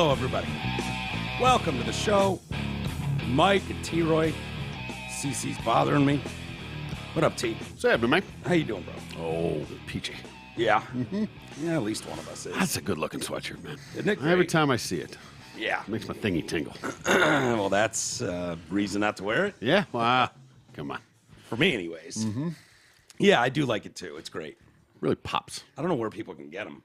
Hello, everybody. Welcome to the show. Mike and T-Roy. CC's bothering me. What up, T? What's happening, Mike? How you doing, bro? Oh, peachy. Yeah. Yeah, at least one of us is. That's a good-looking sweatshirt, man. Isn't it great? Every time I see it, Yeah. it makes my thingy tingle. Well, that's reason not to wear it. Yeah? Wow. Come on. For me, anyways. Yeah, I do like it, too. It's great. Really pops. I don't know where people can get them.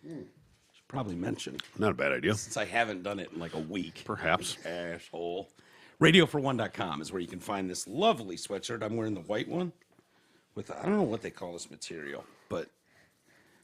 Should probably mention, Not a bad idea. since I haven't done it in like a week. Perhaps. Asshole. RadioFor1.com is where you can find this lovely sweatshirt. I'm wearing the white one with, I don't know what they call this material, but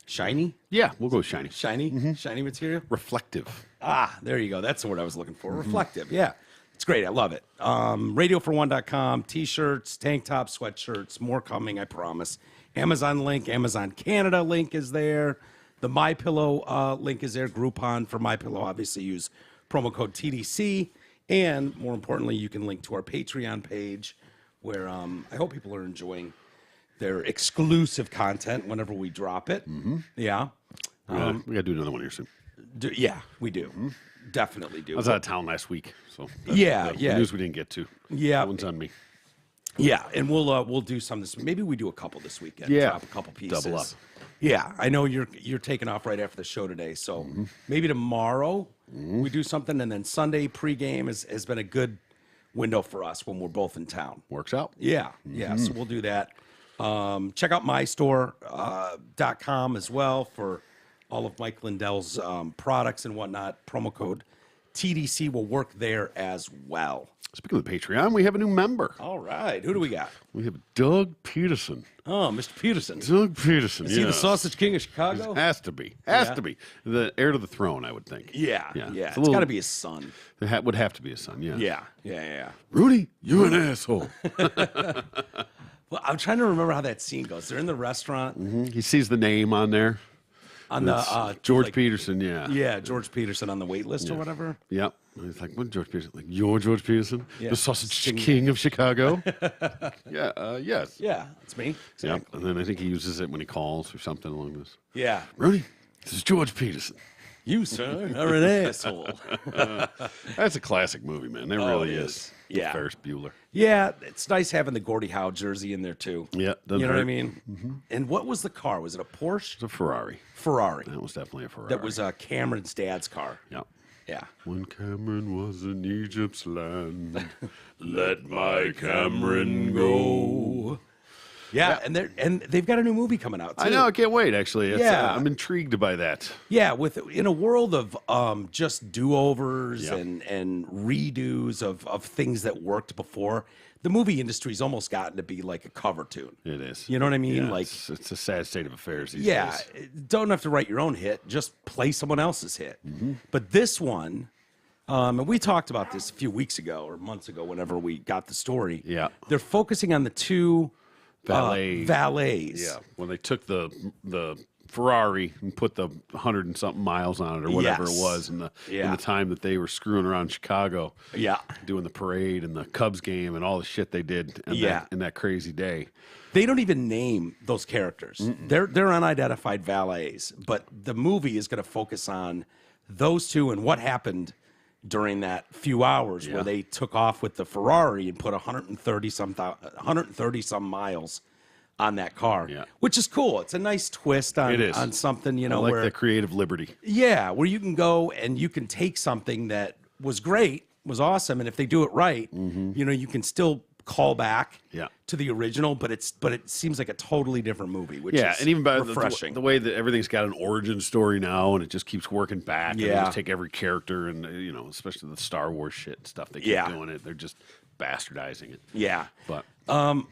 shiny? Yeah, we'll go with shiny. Shiny? Shiny material? Reflective. Ah, there you go. That's the word I was looking for. Reflective. Yeah. It's great. I love it. RadioFor1.com, t-shirts, tank tops, sweatshirts, more coming, I promise. Amazon link, Amazon Canada link is there. The MyPillow link is there. Groupon for MyPillow. Obviously, use promo code TDC. And more importantly, you can link to our Patreon page where I hope people are enjoying their exclusive content whenever we drop it. Yeah. We got to do another one here soon. Yeah, we do. Definitely do. I was out of town last week, so Yeah, the yeah. news we didn't get to. Yeah. That one's on me. Yeah, and we'll do some this. Maybe we do a couple this weekend. Yeah. Drop a couple pieces. Double up. Yeah, I know you're taking off right after the show today, so maybe tomorrow we do something, and then Sunday pregame has been a good window for us when we're both in town. Works out. Yeah, yeah. So we'll do that. Check out mystore.com as well for all of Mike Lindell's products and whatnot. Promo code TDC will work there as well. Speaking of the Patreon, we have a new member. All right, who do we got? We have Doug Peterson. Oh, Mr. Peterson. Doug Peterson, Is he the Sausage King of Chicago? Has to be. Has to be. The heir to the throne, I would think. Yeah. It's It's got to be his son. It would have to be his son, yeah. Yeah. Rudy, you're an asshole. Well, I'm trying to remember how that scene goes. They're in the restaurant He sees the name on there. on the George like- Peterson, yeah. Yeah, George Peterson on the wait list or whatever. Yep. And he's like, what George Peterson? Like, you're George Peterson? Yeah. The sausage king of Chicago? Yes. Yeah, it's me. Yep. And then I think he uses it when he calls or something along this. Yeah. Rudy, this is George Peterson. You, sir, are an asshole. That's a classic movie, man. There really it is. is. Yeah. Ferris Bueller. Yeah, it's nice having the Gordie Howe jersey in there, too. Yeah. You know what I hurt. mean? And what was the car? Was it a Porsche? It's a Ferrari. Ferrari. That was definitely a Ferrari. That was Cameron's dad's car. Yep. Yeah. When Cameron was in Egypt's land, let my Cameron go. Yeah, and they've got a new movie coming out, too. I know. I can't wait, actually. Yeah. I'm intrigued by that. Yeah, in a world of just do-overs Yeah. and redos of things that worked before, the movie industry's almost gotten to be like a cover tune. It is. You know what I mean? Yeah, Like, it's a sad state of affairs these yeah, days. don't have to write your own hit. Just play someone else's hit. But this one, and we talked about this a few weeks ago or months ago, whenever we got the story. Yeah. They're focusing on the two Valets. valets. Yeah, when they took the Ferrari and put the 100 and something miles on it or whatever Yes. it was in the Yeah. time that they were screwing around Chicago, Yeah. doing the parade and the Cubs game and all the shit they did in that crazy day. They don't even name those characters. They're unidentified valets, but the movie is going to focus on those two and what happened during that few hours where they took off with the Ferrari and put 130 some miles on that car, which is cool. It's a nice twist on something, I like where the creative liberty. where you can go and you can take something that was great, was awesome, and if they do it right, you can still call back to the original, but it seems like a totally different movie, which is and even by refreshing. the way that everything's got an origin story now, and it just keeps working back. And they Yeah. just take every character, and especially the Star Wars shit and stuff. They keep doing it. They're just bastardizing it. Yeah. But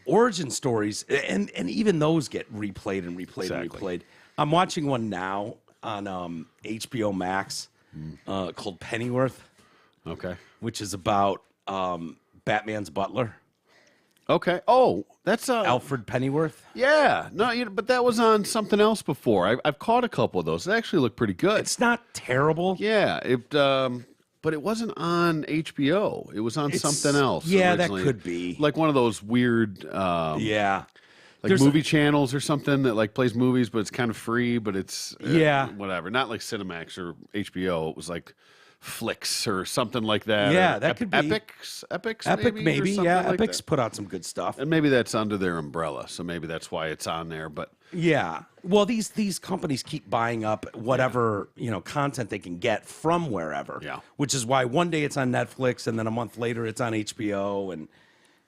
Origin stories, and even those get replayed and replayed and replayed. I'm watching one now on HBO Max called Pennyworth, okay. which is about Batman's butler, Okay. Oh, that's Alfred Pennyworth. yeah. No, but that was on something else before. I've caught a couple of those. They actually look pretty good. It's not terrible. Yeah. But it wasn't on HBO. It was on something else. Yeah, originally. that could be. Like one of those weird Yeah. like There's movie channels or something that like plays movies, but it's kind of free, but it's Yeah. whatever. Not like Cinemax or HBO. It was like Flicks or something like that. Yeah, or that could be. Epics, Epic, maybe. Or something yeah. like Epic's that. put out some good stuff. And maybe that's under their umbrella, so maybe that's why it's on there. But Yeah. Well, these companies keep buying up whatever, content they can get from wherever. Yeah. Which is why one day it's on Netflix and then a month later it's on HBO and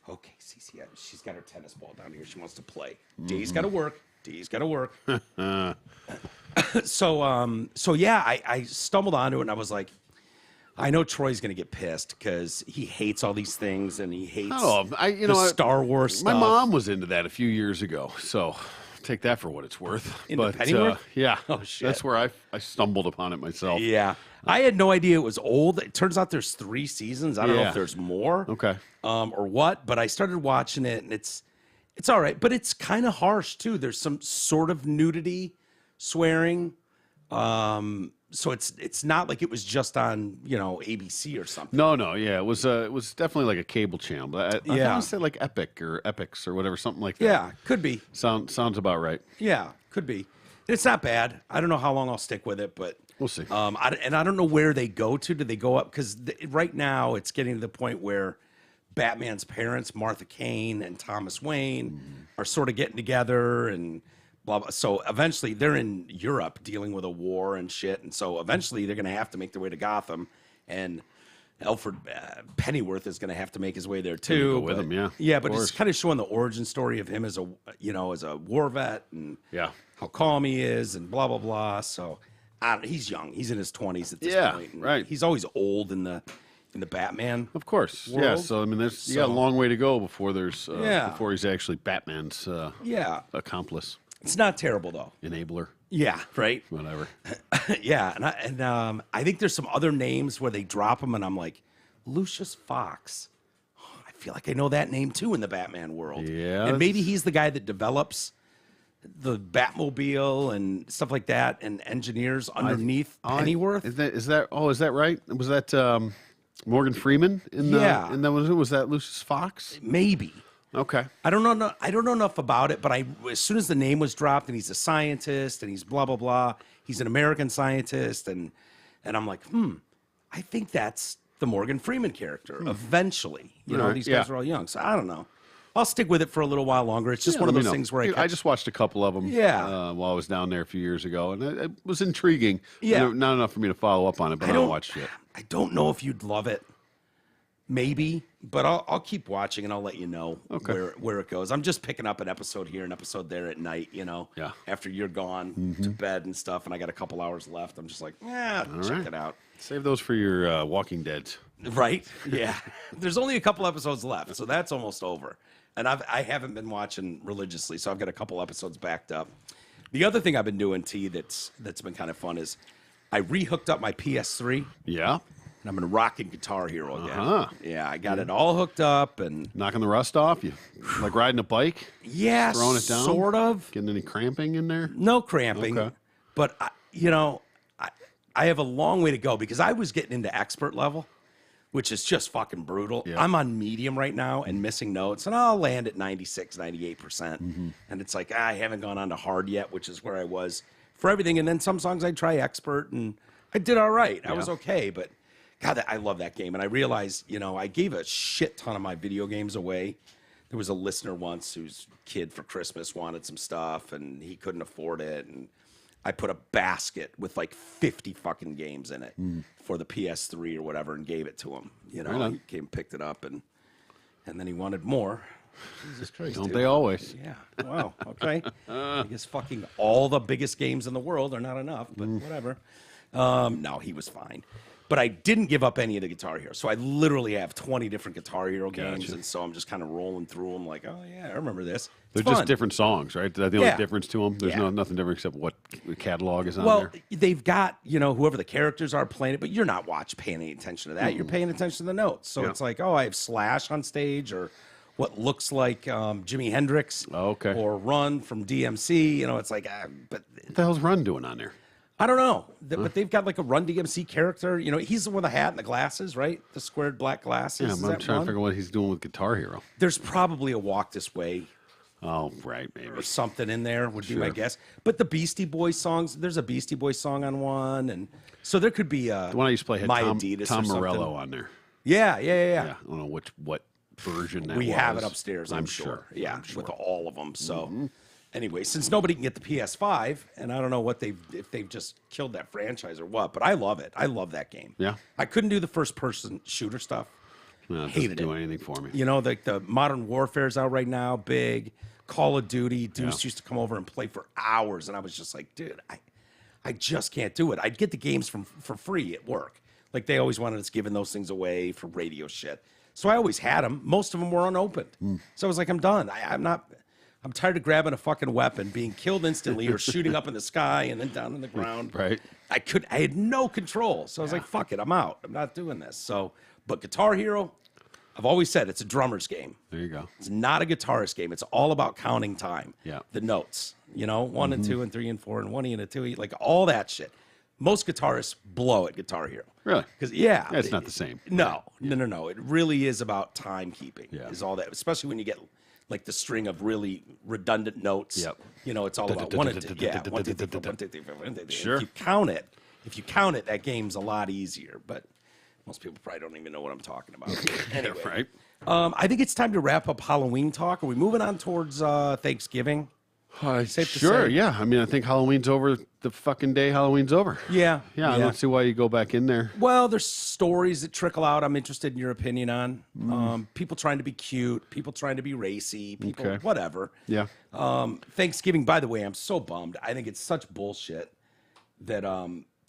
okay, Cece, she's got her tennis ball down here. She wants to play. D's got to work. D's got to work. So yeah, I stumbled onto it and I was like, I know Troy's going to get pissed because he hates all these things and he hates the Star Wars stuff. My mom was into that a few years ago, so take that for what it's worth. Into Pennyworth? Yeah, Oh, shit. that's where I stumbled upon it myself. Yeah. I had no idea it was old. It turns out there's 3 seasons. I don't know Yeah. if there's more. Okay. Or what, but I started watching it and it's all right, but it's kind of harsh too. There's some sort of nudity, swearing. So it's not like it was just on, ABC or something. No, yeah, it was definitely like a cable channel. But I Yeah. want to say like Epic or Epics or whatever, something like that. Yeah, could be. Sounds about right. Yeah, could be. It's not bad. I don't know how long I'll stick with it, but We'll see. I don't know where they go to. Do they go up? Because right now it's getting to the point where Batman's parents, Martha Kane and Thomas Wayne, are sort of getting together and blah, blah. So eventually they're in Europe dealing with a war and shit. And so eventually they're going to have to make their way to Gotham. And Alfred Pennyworth is going to have to make his way there too. Go with him, yeah. Yeah, Of but it's course. kind of showing the origin story of him as a war vet and Yeah. how calm he is and blah, blah, blah. So he's young. He's in his 20s at this Yeah, point. And right. He's always old in the Batman. Of course. Yeah. World. So I mean, you got a long way to go before before he's actually Batman's Yeah. accomplice, It's not terrible though. enabler, Yeah, right. whatever. Yeah, and I think there's some other names where they drop them, and I'm like, Lucius Fox. I feel like I know that name too in the Batman world. Yeah, and maybe he's the guy that develops the Batmobile and stuff like that, and engineers underneath Pennyworth. Is that right? Was that Morgan Freeman in the? Yeah. And then was that Lucius Fox? Maybe. Okay. I don't know. I don't know enough about it, but as soon as the name was dropped, and he's a scientist, and he's blah blah blah. He's an American scientist, and I'm like, I think that's the Morgan Freeman character. Eventually, Right, these guys yeah. are all young, so I don't know. I'll stick with it for a little while longer. It's just one of Let those me know. things where I just watched a couple of them. Yeah. While I was down there a few years ago, and it was intriguing. Yeah. Not enough for me to follow up on it, but I don't watch it. I don't know if you'd love it. Maybe, but I'll keep watching and I'll let you know where it goes. I'm just picking up an episode here, an episode there at night, Yeah. after you're gone to bed and stuff, and I got a couple hours left. I'm just like, check right. it out. Save those for your Walking Deads. Right? Yeah. There's only a couple episodes left, so that's almost over. And I haven't been watching religiously, so I've got a couple episodes backed up. The other thing I've been doing, T, that's been kind of fun is I rehooked up my PS3. Yeah. And I'm been rocking Guitar Hero again. Uh-huh. Yeah, I got it all hooked up and Knocking the rust off. You like riding a bike? yeah, Throwing it down? sort of. Getting any cramping in there? No cramping, Okay. but I have a long way to go because I was getting into expert level, which is just fucking brutal. Yeah. I'm on medium right now and missing notes, and I'll land at 96, 98%. And it's like, I haven't gone on to hard yet, which is where I was for everything. And then some songs I try expert, and I did all right. I was okay, but God, I love that game. And I realized, I gave a shit ton of my video games away. There was a listener once whose kid for Christmas wanted some stuff, and he couldn't afford it. And I put a basket with like 50 fucking games in it for the PS3 or whatever and gave it to him. He came, picked it up, and then he wanted more. Jesus Christ. Don't dude. they always? Yeah. Wow. Okay. I guess fucking all the biggest games in the world are not enough, but whatever. No, he was fine. But I didn't give up any of the Guitar Hero. So I literally have 20 different Guitar Hero games. Gotcha. And so I'm just kind of rolling through them like, oh, yeah, I remember this. They're It's just fun. different songs, right? That's the only Yeah. difference to them. There's Yeah. nothing different except what catalog is on Well, there. they've got, whoever the characters are playing it, but you're not paying any attention to that. You're paying attention to the notes. So it's like, oh, I have Slash on stage or what looks like Jimi Hendrix Okay. or Run from DMC. It's like, but What the hell's Run doing on there? I don't know. But they've got like a Run DMC character. He's the one with the hat and the glasses, right? The squared black glasses. Yeah, Is I'm that trying Run? to figure out what he's doing with Guitar Hero. There's probably a Walk This Way Oh, right, maybe. or something in there would be my guess. But the Beastie Boys songs, there's a Beastie Boys song on one, and so there could be The one I used to play had My Tom Adidas or Morello something. on there. Yeah. Yeah, I don't know what version that We was. have it upstairs, I'm sure. Yeah, I'm sure. with all of them. So anyway, since nobody can get the PS5, and I don't know if they've just killed that franchise or what, but I love it. I love that game. Yeah. I couldn't do the first person shooter stuff. No, it Hated doesn't do it. anything for me. You know, like the Modern Warfare's out right now, big. Call of Duty. Deuce used to come over and play for hours, and I was just like, dude, I just can't do it. I'd get the games for free at work. Like they always wanted us giving those things away for radio shit. So I always had them. Most of them were unopened. So I was like, I'm done. I'm tired of grabbing a fucking weapon, being killed instantly, or shooting up in the sky and then down in the ground. Right. I had no control. So I was like, fuck it, I'm out. I'm not doing this. So, but Guitar Hero, I've always said it's a drummer's game. There you go. It's not a guitarist game. It's all about counting time. Yeah. The notes, 1 and 2 and 3 and 4 and 1 E and a 2 E, like all that shit. Most guitarists blow at Guitar Hero. Really? Because it's not the same. No. It really is about timekeeping. Yeah. Is all that, especially when you get like the string of really redundant notes. Yep. It's all about 1 and 2. Yeah. 1, 2, 3, 4, 1, 2, 3, 4, 1, 2, 3. Sure. If you count it, that game's a lot easier. But most people probably don't even know what I'm talking about. Anyway. Right. I think it's time to wrap up Halloween talk. Are we moving on towards Thanksgiving? Safe to Sure, say. yeah. I mean, I think Halloween's over the fucking day Halloween's over. Yeah. Yeah, I don't see why you go back in there. Well, there's stories that trickle out. I'm interested in your opinion on people trying to be cute, people trying to be racy, people whatever. Yeah. Thanksgiving. By the way, I'm so bummed. I think it's such bullshit that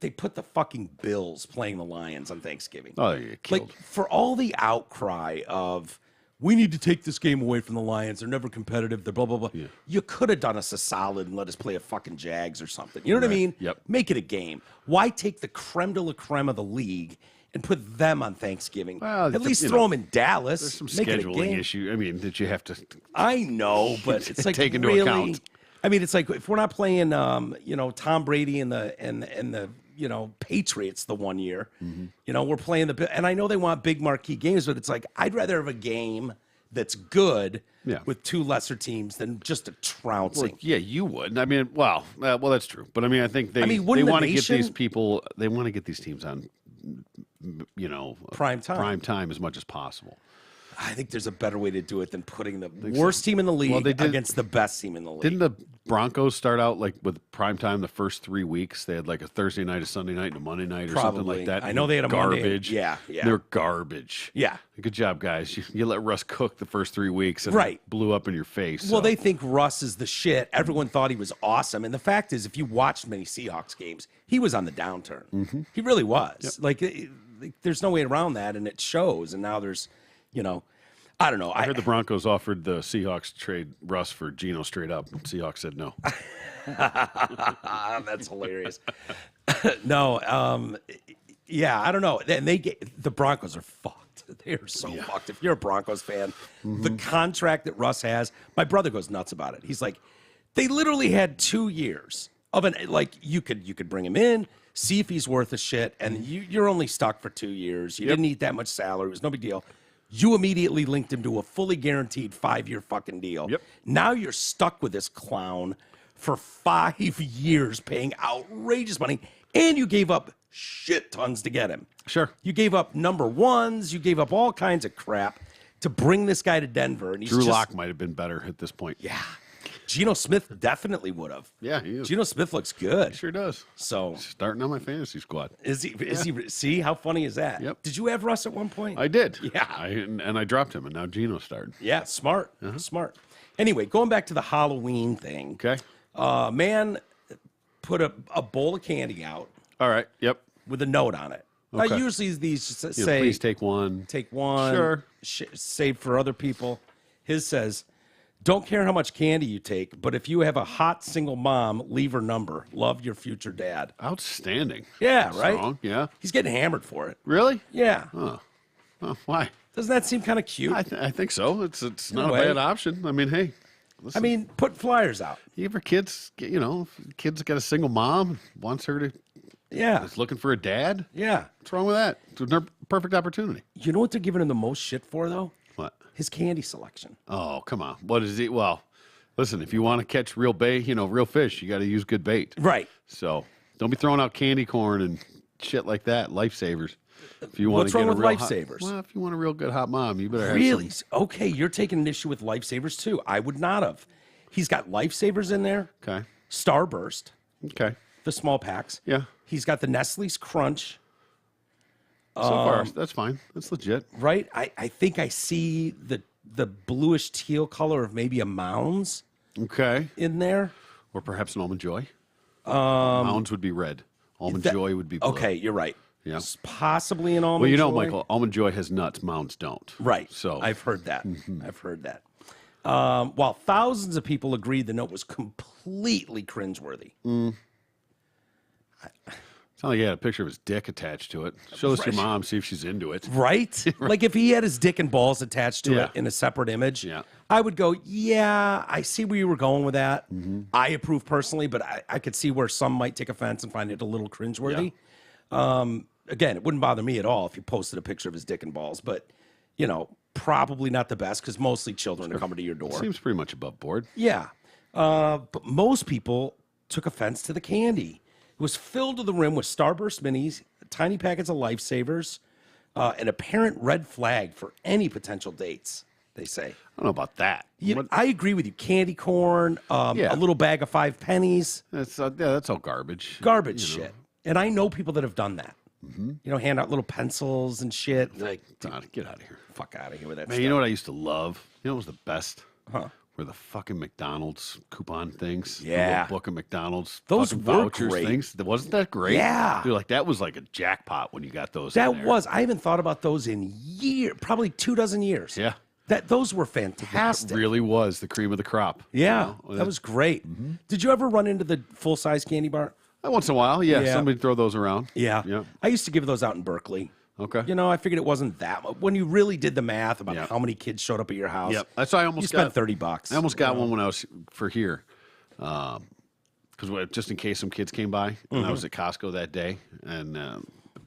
they put the fucking Bills playing the Lions on Thanksgiving. Oh, you get killed. Like for all the outcry of we need to take this game away from the Lions. They're never competitive. They're blah, blah, blah. Yeah. You could have done us a solid and let us play a fucking Jags or something. You know what I mean? Yep. Make it a game. Why take the creme de la creme of the league and put them on Thanksgiving? Well, at least throw them in Dallas. There's some Make it a scheduling game. issue. I mean, that you have to I know, but it's like take into really, account. I mean, it's like if we're not playing, Tom Brady and the Patriots the one year, we're playing and I know they want big marquee games, but it's like I'd rather have a game that's good with two lesser teams than just a trouncing. Well, yeah, you would. I mean, well, that's true. But I mean, I think they wouldn't want the to get these nation- people. They want to get these teams on, Prime time as much as possible. I think there's a better way to do it than putting the worst team in the league against the best team in the league. Didn't the Broncos start out like with prime time the first 3 weeks? They had like a Thursday night, a Sunday night, and a Monday night or something like that. I know they had a garbage. Monday. Yeah. They're garbage. Yeah. Good job, guys. You let Russ cook the first 3 weeks and Right. it blew up in your face. Well, so. they think Russ is the shit. Everyone thought he was awesome. And the fact is, if you watched many Seahawks games, he was on the downturn. He really was. Like, there's no way around that, and it shows. And now there's, I don't know. I heard the Broncos offered the Seahawks to trade Russ for Geno straight up. Seahawks said no. That's hilarious. No, I don't know. And the Broncos are fucked. They are so fucked. If you're a Broncos fan, the contract that Russ has, my brother goes nuts about it. He's like, they literally had 2 years of you could bring him in, see if he's worth a shit, and you're only stuck for 2 years. You didn't need that much salary. It was no big deal. You immediately linked him to a fully guaranteed 5-year fucking deal. Yep. Now you're stuck with this clown for 5 years paying outrageous money, and you gave up shit tons to get him. Sure. You gave up number ones. You gave up all kinds of crap to bring this guy to Denver. And he's Drew Lock might have been better at this point. Yeah. Geno Smith definitely would have. Yeah, he is. Geno Smith looks good. He sure does. So Starting on my fantasy squad. is he? See how funny is that? Yep. Did you have Russ at one point? I did. Yeah. And I dropped him, and now Geno started. Yeah, smart. Smart. Anyway, going back to the Halloween thing. Okay. Man put a bowl of candy out All right. Yep. with a note on it. Okay. Usually these You say, know, please take one. take one, Sure. save for other people. His says, don't care how much candy you take, but if you have a hot single mom, leave her number. Love, your future dad. Outstanding. Yeah, That's right? strong. Yeah. He's getting hammered for it. Really? Yeah. Oh, why? Doesn't that seem kind of cute? I think so. It's not a way. bad option. I mean, hey, listen, I mean, put flyers out. you ever kids, kids got a single mom, wants her to, Yeah. is looking for a dad? Yeah. What's wrong with that? It's a perfect opportunity. You know what they're giving him the most shit for, though? What? His candy selection. Oh, come on. What is he? Well, Listen, if you want to catch real bait, real fish, you got to use good bait. Right. So don't be throwing out candy corn and shit like that. Lifesavers. If you want What's to wrong get with Lifesavers? Well, if you want a real good hot mom, you better have Really? some. Okay, you're taking an issue with Lifesavers too. I would not have. He's got Lifesavers in there. Okay. Starburst, Okay. the small packs. Yeah. He's got the Nestle's Crunch. So far, that's fine. That's legit. Right? I think I see the bluish teal color of maybe a Mounds Okay. in there. Or perhaps an Almond Joy. Mounds would be red. Almond Joy would be blue. Okay, you're right. Yeah. Possibly an Almond Well, Joy. Michael, Almond Joy has nuts. Mounds don't. Right. So I've heard that. I've heard that. While thousands of people agreed the note was completely cringeworthy. it's not like he had a picture of his dick attached to it. Show this to your mom, see if she's into it. Right? Like if he had his dick and balls attached to it in a separate image, I would go, yeah, I see where you were going with that. I approve personally, but I could see where some might take offense and find it a little cringeworthy. Again, it wouldn't bother me at all if you posted a picture of his dick and balls, but, probably not the best because mostly children are coming to your door. Seems pretty much above board. Yeah. But most people took offense to the candy. It was filled to the rim with Starburst minis, tiny packets of Lifesavers, an apparent red flag for any potential dates, they say. I don't know about that. I agree with you. Candy corn, a little bag of 5 pennies. That's all garbage. Garbage shit. And I know people that have done that. Hand out little pencils and shit. Like, get out of here. Fuck out of here with that Man, stuff. you know what I used to love? You know what was the best? Were the fucking McDonald's coupon things. The Yeah. little book of McDonald's. Those fucking were vouchers great. things. Wasn't that great? Yeah. Dude, that was like a jackpot when you got those. That in there. was. I haven't thought about those in probably 24 years. Yeah. Those were fantastic. It really was the cream of the crop. Yeah, that was great. Did you ever run into the full-size candy bar? Once in a while, somebody throw those around. Yeah. I used to give those out in Berkeley. Okay. I figured it wasn't that much. When you really did the math about how many kids showed up at your house, Yep. That's why I almost you spent $30. I almost got one when I was for here. Because just in case some kids came by, and I was at Costco that day, and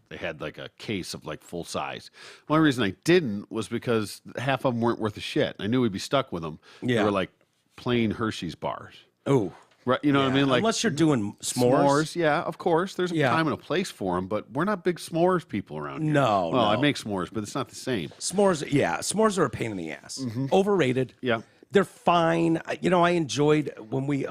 they had like a case of like full size. The only reason I didn't was because half of them weren't worth a shit. I knew we'd be stuck with them. Yeah. They were like plain Hershey's bars. Oh. Right, you know what I mean? Like unless you're doing s'mores. yeah, of course. There's a time and a place for them, but we're not big s'mores people around here. No, well, I no. make s'mores, but it's not the same. S'mores are a pain in the ass. Overrated. Yeah. They're fine. I enjoyed when we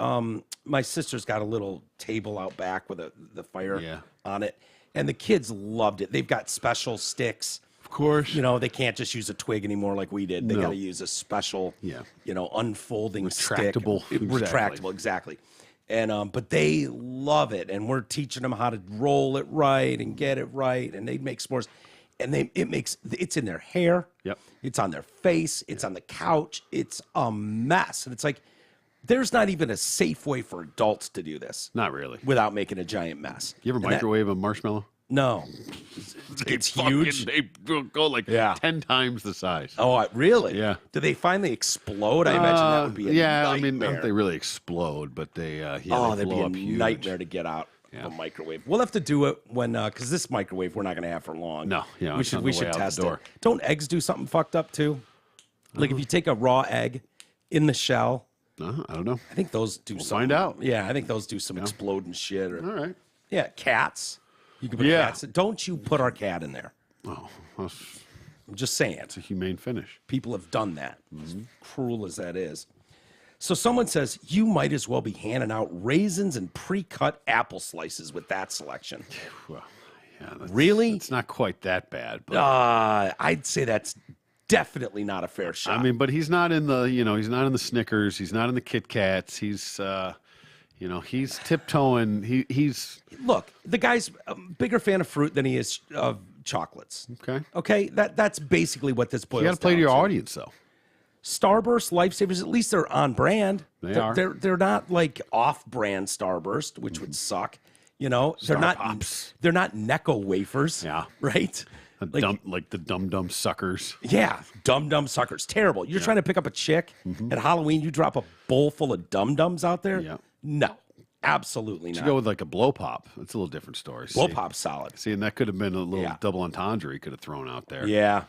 my sister's got a little table out back with the fire on it, and the kids loved it. They've got special sticks. Of course. They can't just use a twig anymore like we did. They got to use a special, unfolding Retractable. stick. Retractable, exactly. And but they love it, and we're teaching them how to roll it right and get it right, and they make s'mores, and it's in their hair. Yep. It's on their face. It's on the couch. It's a mess, and it's like there's not even a safe way for adults to do this. Not really. Without making a giant mess. You ever microwave a marshmallow? No. It's huge. They go like 10 times the size. Oh, really? Yeah. Do they finally explode? I imagine that would be a nightmare. I mean, they really explode, but they that'd they be blow a up huge. nightmare to get out of a microwave. We'll have to do it when, because this microwave we're not going to have for long. No, we it's should on the way out the test door. it. Don't eggs do something fucked up too? Like if you take a raw egg in the shell, I don't know. I think those do something. Find out. Yeah, I think those do some exploding shit. All right. Yeah, cats. You can put cats. Don't you put our cat in there? Oh, I'm just saying. it's a humane finish. People have done that. As cruel as that is. So someone says you might as well be handing out raisins and pre-cut apple slices with that selection. Well, Really? It's not quite that bad, but I'd say that's definitely not a fair shot. I mean, but he's not in the he's not in the Snickers, he's not in the Kit Kats, he's he's tiptoeing. He's look, the guy's a bigger fan of fruit than he is of chocolates. okay. Okay, that's basically what this boils You down got to play to your to. audience, though. Starburst, Lifesavers, at least they're on brand. They are. They're not like off-brand Starburst, which would suck. They're not Pops. They're not Necco wafers. Yeah. Right? Like the dumb suckers. Yeah, dumb suckers. Terrible. You're trying to pick up a chick at Halloween, you drop a bowl full of dum-dums out there? Yeah. No, absolutely not. You go with like a blow pop. It's a little different story. Blow pop's solid. See, and that could have been a little double entendre he could have thrown out there. Yeah.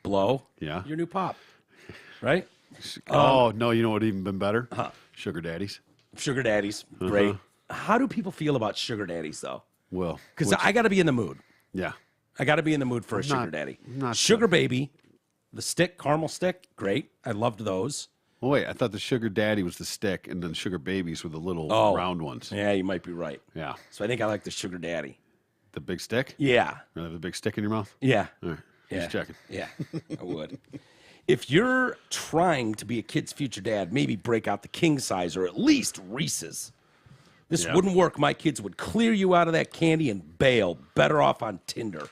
Blow. Yeah. Your new pop. Right? Oh, no, you know what would even been better? Sugar daddies. Sugar daddies, great. How do people feel about sugar daddies, though? Well, Because I got to be in the mood. yeah. I got to be in the mood for a sugar daddy. not Sugar baby, the stick, caramel stick, great. I loved those. Oh, wait, I thought the sugar daddy was the stick, and then sugar babies were the little round ones. Yeah, you might be right. Yeah. So I think I like the sugar daddy. The big stick? Yeah. You have a big stick in your mouth? Yeah. All right. Yeah. Just checking. Yeah, I would. If you're trying to be a kid's future dad, maybe break out the king size or at least Reese's. This wouldn't work. My kids would clear you out of that candy and bail. Better off on Tinder.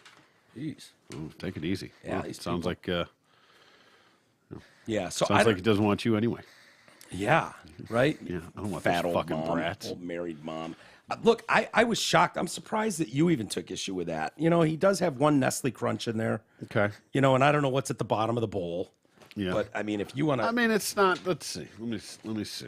Jeez. Ooh, take it easy. Yeah, Well, these sounds people. like Yeah. So sounds like he doesn't want you anyway. Yeah. Right. Yeah, I don't want Fat those old fucking mom, brats. old married mom. Look, I was shocked. I'm surprised that you even took issue with that. You know, he does have one Nestle Crunch in there. Okay. You know, and I don't know what's at the bottom of the bowl. Yeah. But I mean, if you want to, I mean, it's not. Let's see. Let me see.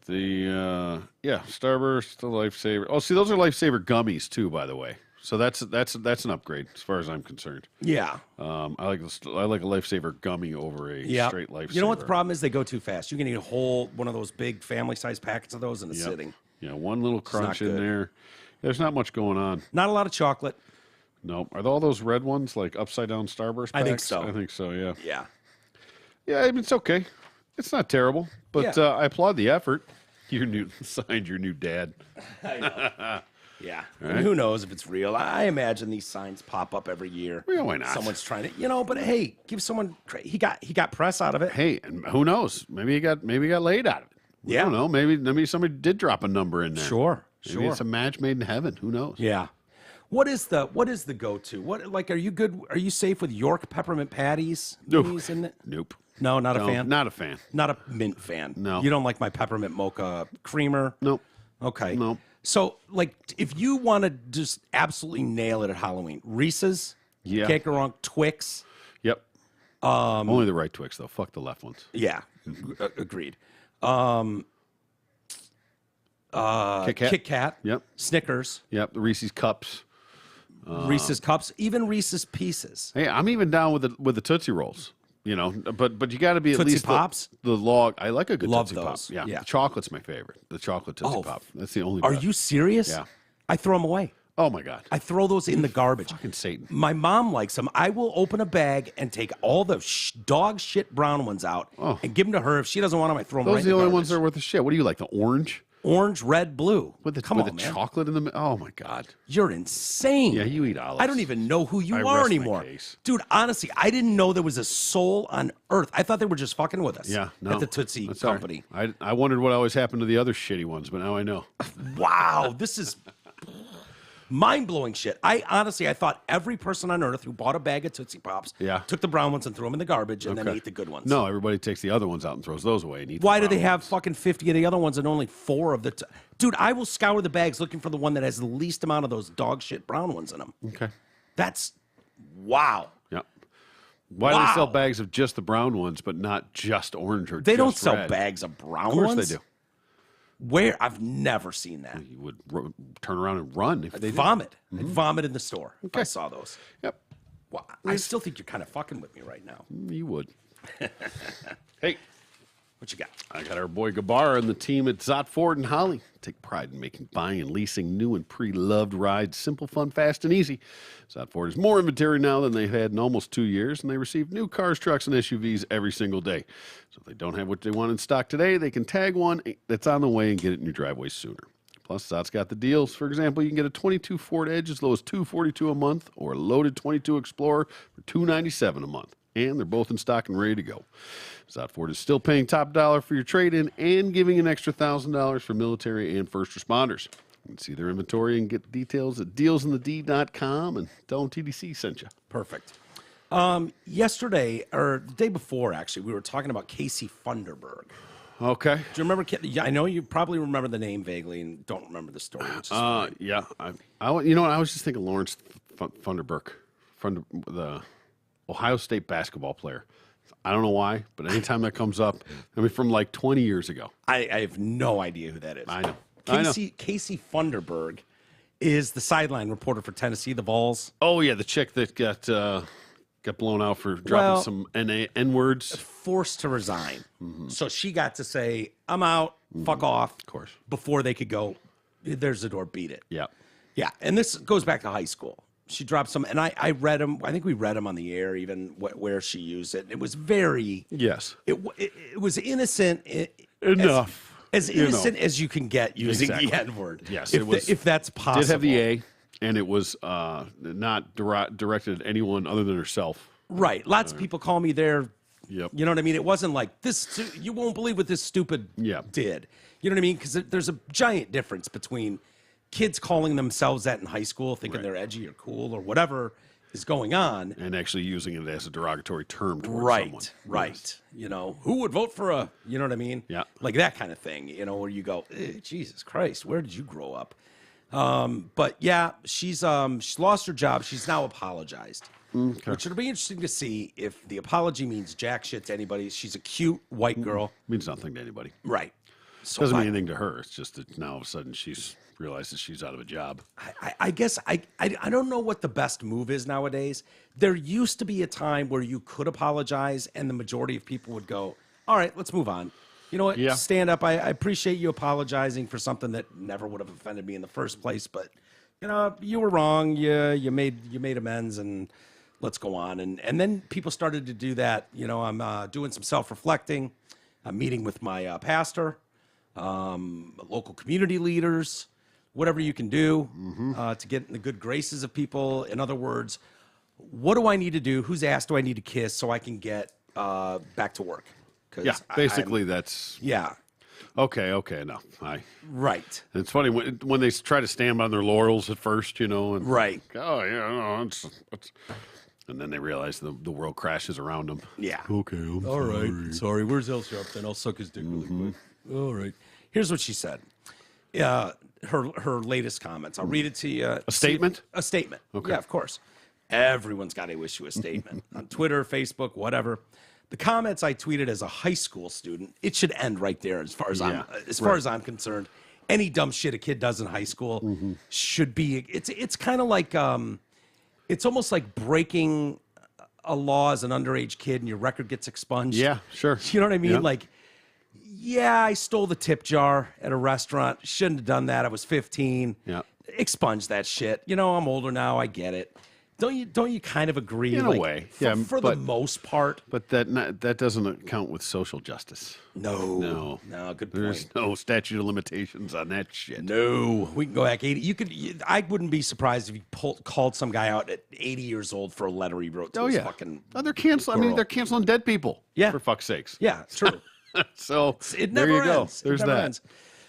The Starburst, the Lifesaver. Oh, see, those are Lifesaver gummies too, by the way. So that's an upgrade as far as I'm concerned. yeah. I like a Lifesaver gummy over a Yeah. straight Lifesaver. You know what the problem is? They go too fast. You can eat a whole one of those big family-sized packets of those in a sitting. Yeah, one little crunch in good. there. There's not much going on. Not a lot of chocolate. No, are all those red ones like upside down Starburst packs? I think so. I think so. Yeah. Yeah. Yeah, I mean, it's okay. It's not terrible, but Yeah. I applaud the effort. Signed your new dad. I know. Yeah. Right. And who knows if it's real? I imagine these signs pop up every year. Yeah, why not? Someone's trying to, but hey, give someone. He got press out of it. Hey, and who knows? Maybe he got laid out of it. I don't know. Maybe somebody did drop a number in there. Sure. Maybe it's a match made in heaven. Who knows? Yeah. What is the go-to? What are you good? Are you safe with York peppermint patties? Nope. Minis in it? Nope. No, not a No, fan. not a fan. Not a mint fan. No. You don't like my peppermint mocha creamer? Nope. Okay. Nope. So, if you want to just absolutely nail it at Halloween, Reese's, Yeah. can't go wrong. Twix, Yep. Only the right Twix though. Fuck the left ones. yeah, agreed. Kit Kat. Kit Kat, Yep. Snickers, Yep. The Reese's cups. Reese's cups, even Reese's Pieces. Hey, I'm even down with the Tootsie Rolls. You know, but you got to be at Tootsie least Pops? The log. I like a good Love Tootsie Pop. those. Yeah. Yeah. The chocolate's my favorite. The chocolate Tootsie Oh, Pop. That's the only. Are best. you serious? Yeah. I throw them away. Oh my god. I throw those in the garbage. Fucking Satan. My mom likes them. I will open a bag and take all the dog shit brown ones out and give them to her. If she doesn't want them, I throw them Those right are the in the only garbage. ones that are worth a shit. What do you like? The orange Orange, red, blue. with the Come with on, the man. chocolate in the. Oh my god. You're insane. Yeah, you eat olives. I don't even know who you I are rest my anymore. case. Dude, honestly, I didn't know there was a soul on earth. I thought they were just fucking with us Yeah. No. at the Tootsie That's all right. Company. I wondered what always happened to the other shitty ones, but now I know. Wow, this is mind-blowing shit. I thought every person on earth who bought a bag of Tootsie Pops took the brown ones and threw them in the garbage and then Okay. ate the good ones. No, everybody takes the other ones out and throws those away and eats. Why the do they brown have ones. fucking 50 of the other ones and only 4 of the... Dude, I will scour the bags looking for the one that has the least amount of those dog shit brown ones in them. Okay. That's... Wow. Yeah. Why do they sell Wow. bags of just the brown ones, but not just orange or? They don't just sell red? bags of brown Of course ones. they do. Where? I've never seen that. You would turn around and run if they did. Vomit. I'd vomit in the store if I saw those. Yep. Well, I still think you're kind of fucking with me right now. You would. Hey, What you got? I got our boy Gabar and the team at Zott Ford and Holly. Take pride in making buying and leasing new and pre-loved rides simple, fun, fast, and easy. Zott Ford has more inventory now than they've had in almost 2 years, and they receive new cars, trucks, and SUVs every single day. So if they don't have what they want in stock today, they can tag one that's on the way and get it in your driveway sooner. Plus, Zott's got the deals. For example, you can get a 22 Ford Edge as low as $242 a month, or a loaded 22 Explorer for $297 a month. And they're both in stock and ready to go. Zott Ford is still paying top dollar for your trade-in and giving an extra $1,000 for military and first responders. You can see their inventory and get details at dealsinthed.com and tell them TDC sent you. Perfect. Yesterday, or the day before, actually, we were talking about Casey Funderburg. Okay. Do you remember? Yeah, I know you probably remember the name vaguely and don't remember the story. Which is fine. Yeah. You know what? I was just thinking Lawrence Funderburk, the Ohio State basketball player. I don't know why, but anytime that comes up, I mean, from like 20 years ago. I have no idea who that is. I know. Casey Funderburg is the sideline reporter for Tennessee, the Vols. Oh, yeah, the chick that got got blown out for dropping some N words. Forced to resign. So she got to say, I'm out, fuck off. Of course. Before they could go, there's the door, beat it. Yeah. Yeah. And this goes back to high school. She dropped some, and I read them. I think we read them on the air, even where she used it. It was very, Yes. it was innocent. Enough. As innocent as you can get using the N word. Yes, if it was. If that's possible. Did have the A, and it was not directed at anyone other than herself. Right. Lots of people call me their. Yep. You know what I mean? It wasn't like this. You won't believe what this stupid did. You know what I mean? Because there's a giant difference between kids calling themselves that in high school, thinking they're edgy or cool or whatever is going on, and actually using it as a derogatory term towards someone. Right. Yes. You know, who would vote for a? You know what I mean? Yeah. Like that kind of thing. You know, where you go, Jesus Christ, where did you grow up? But yeah, she's lost her job. She's now apologized. Okay. Which it'll be interesting to see if the apology means jack shit to anybody. She's a cute white girl. Means nothing to anybody. Right. So Doesn't mean anything to her. It's just that now all of a sudden she's realizes she's out of a job. I guess I don't know what the best move is nowadays. There used to be a time where you could apologize and the majority of people would go, all right, let's move on. You know what? Yeah. Stand up. I appreciate you apologizing for something that never would have offended me in the first place, but you know, you were wrong. You made amends and let's go on. And then people started to do that. You know, I'm doing some self-reflecting. I'm meeting with my pastor, local community leaders, whatever you can do to get in the good graces of people. In other words, what do I need to do? Whose ass do I need to kiss so I can get back to work? Yeah, basically that's... Yeah. Okay, no. Right. It's funny when they try to stand on their laurels at first, you know. And, right. Oh, yeah, no, it's... And then they realize the world crashes around them. Yeah. Okay, I'm All sorry. right. Sorry. Where's El Sharp? Then I'll suck his dick really quick. All right. Here's what she said. Her latest comments. I'll read it to you. A statement? A statement. Okay. Yeah, of course. Everyone's got to issue a statement on Twitter, Facebook, whatever. The comments I tweeted as a high school student, it should end right there as far as I'm concerned. Any dumb shit a kid does in high school should be it's kind of like it's almost like breaking a law as an underage kid and your record gets expunged. Yeah, sure. You know what I mean? Yeah. Like, yeah, I stole the tip jar at a restaurant. Shouldn't have done that. I was 15. Yeah. Expunge that shit. You know, I'm older now. I get it. Don't you kind of agree? In a way. Yeah, for the most part. But that doesn't count with social justice. No, good point. There's no statute of limitations on that shit. No, we can go back 80. I wouldn't be surprised if you called some guy out at 80 years old for a letter he wrote to his fucking. Oh, they're canceling. I mean, they're canceling dead people. Yeah, for fuck's sakes. Yeah, it's true. So it never there you ends. go. There's that. Ends.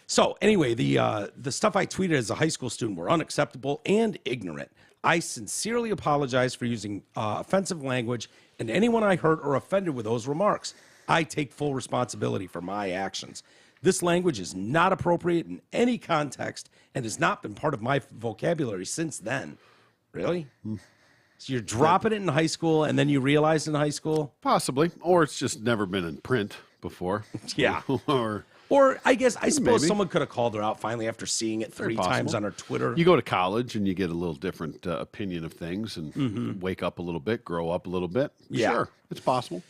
So anyway, the stuff I tweeted as a high school student were unacceptable and ignorant. I sincerely apologize for using offensive language and anyone I hurt or offended with those remarks. I take full responsibility for my actions. This language is not appropriate in any context and has not been part of my vocabulary since then. Really? So you're dropping it in high school and then you realized in high school? Possibly. Or it's just never been in print before. Yeah. Or I suppose maybe. someone could have called her out finally after seeing it three times on her Twitter. You go to college and you get a little different opinion of things and wake up a little bit, grow up a little bit. Yeah. Sure, it's possible.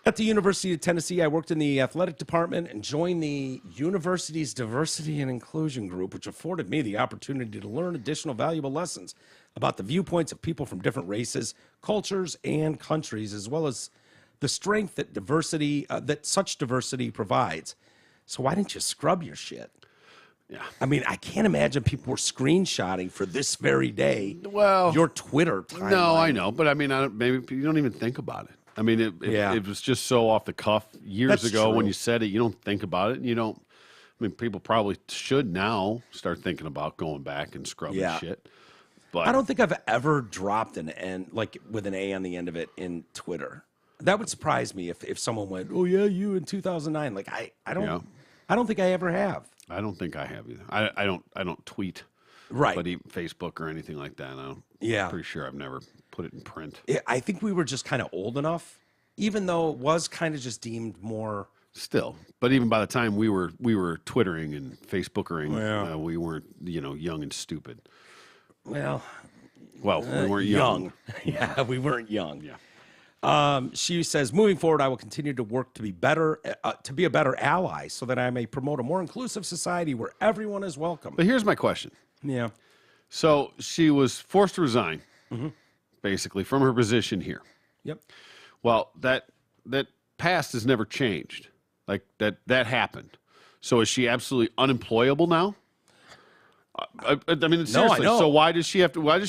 At the University of Tennessee, I worked in the athletic department and joined the university's diversity and inclusion group, which afforded me the opportunity to learn additional valuable lessons about the viewpoints of people from different races, cultures, and countries, as well as the strength that such diversity provides. So why didn't you scrub your shit? Yeah. I mean, I can't imagine people were screenshotting for this very day. Well, your Twitter timeline. No, I know, but I mean, maybe you don't even think about it. I mean, it was just so off the cuff years ago when you said it. You don't think about it. And you don't. I mean, people probably should now start thinking about going back and scrubbing shit. But I don't think I've ever dropped an N, like with an A on the end of it, in Twitter. That would surprise me if someone went, "Oh yeah, you in 2009." Like I don't think I ever have. I don't think I have either. I don't tweet, right? But even Facebook or anything like that. I'm pretty sure I've never put it in print. I think we were just kind of old enough, even though it was kind of just deemed more. Still, but even by the time we were twittering and Facebookering, we weren't young and stupid. Well, we weren't young. Yeah, we weren't young. Yeah. She says, moving forward, I will continue to work to be a better ally so that I may promote a more inclusive society where everyone is welcome. But here's my question. Yeah. So she was forced to resign, basically, from her position here. Yep. Well, that past has never changed. Like that happened. So is she absolutely unemployable now? I mean, seriously. No, I know. So why does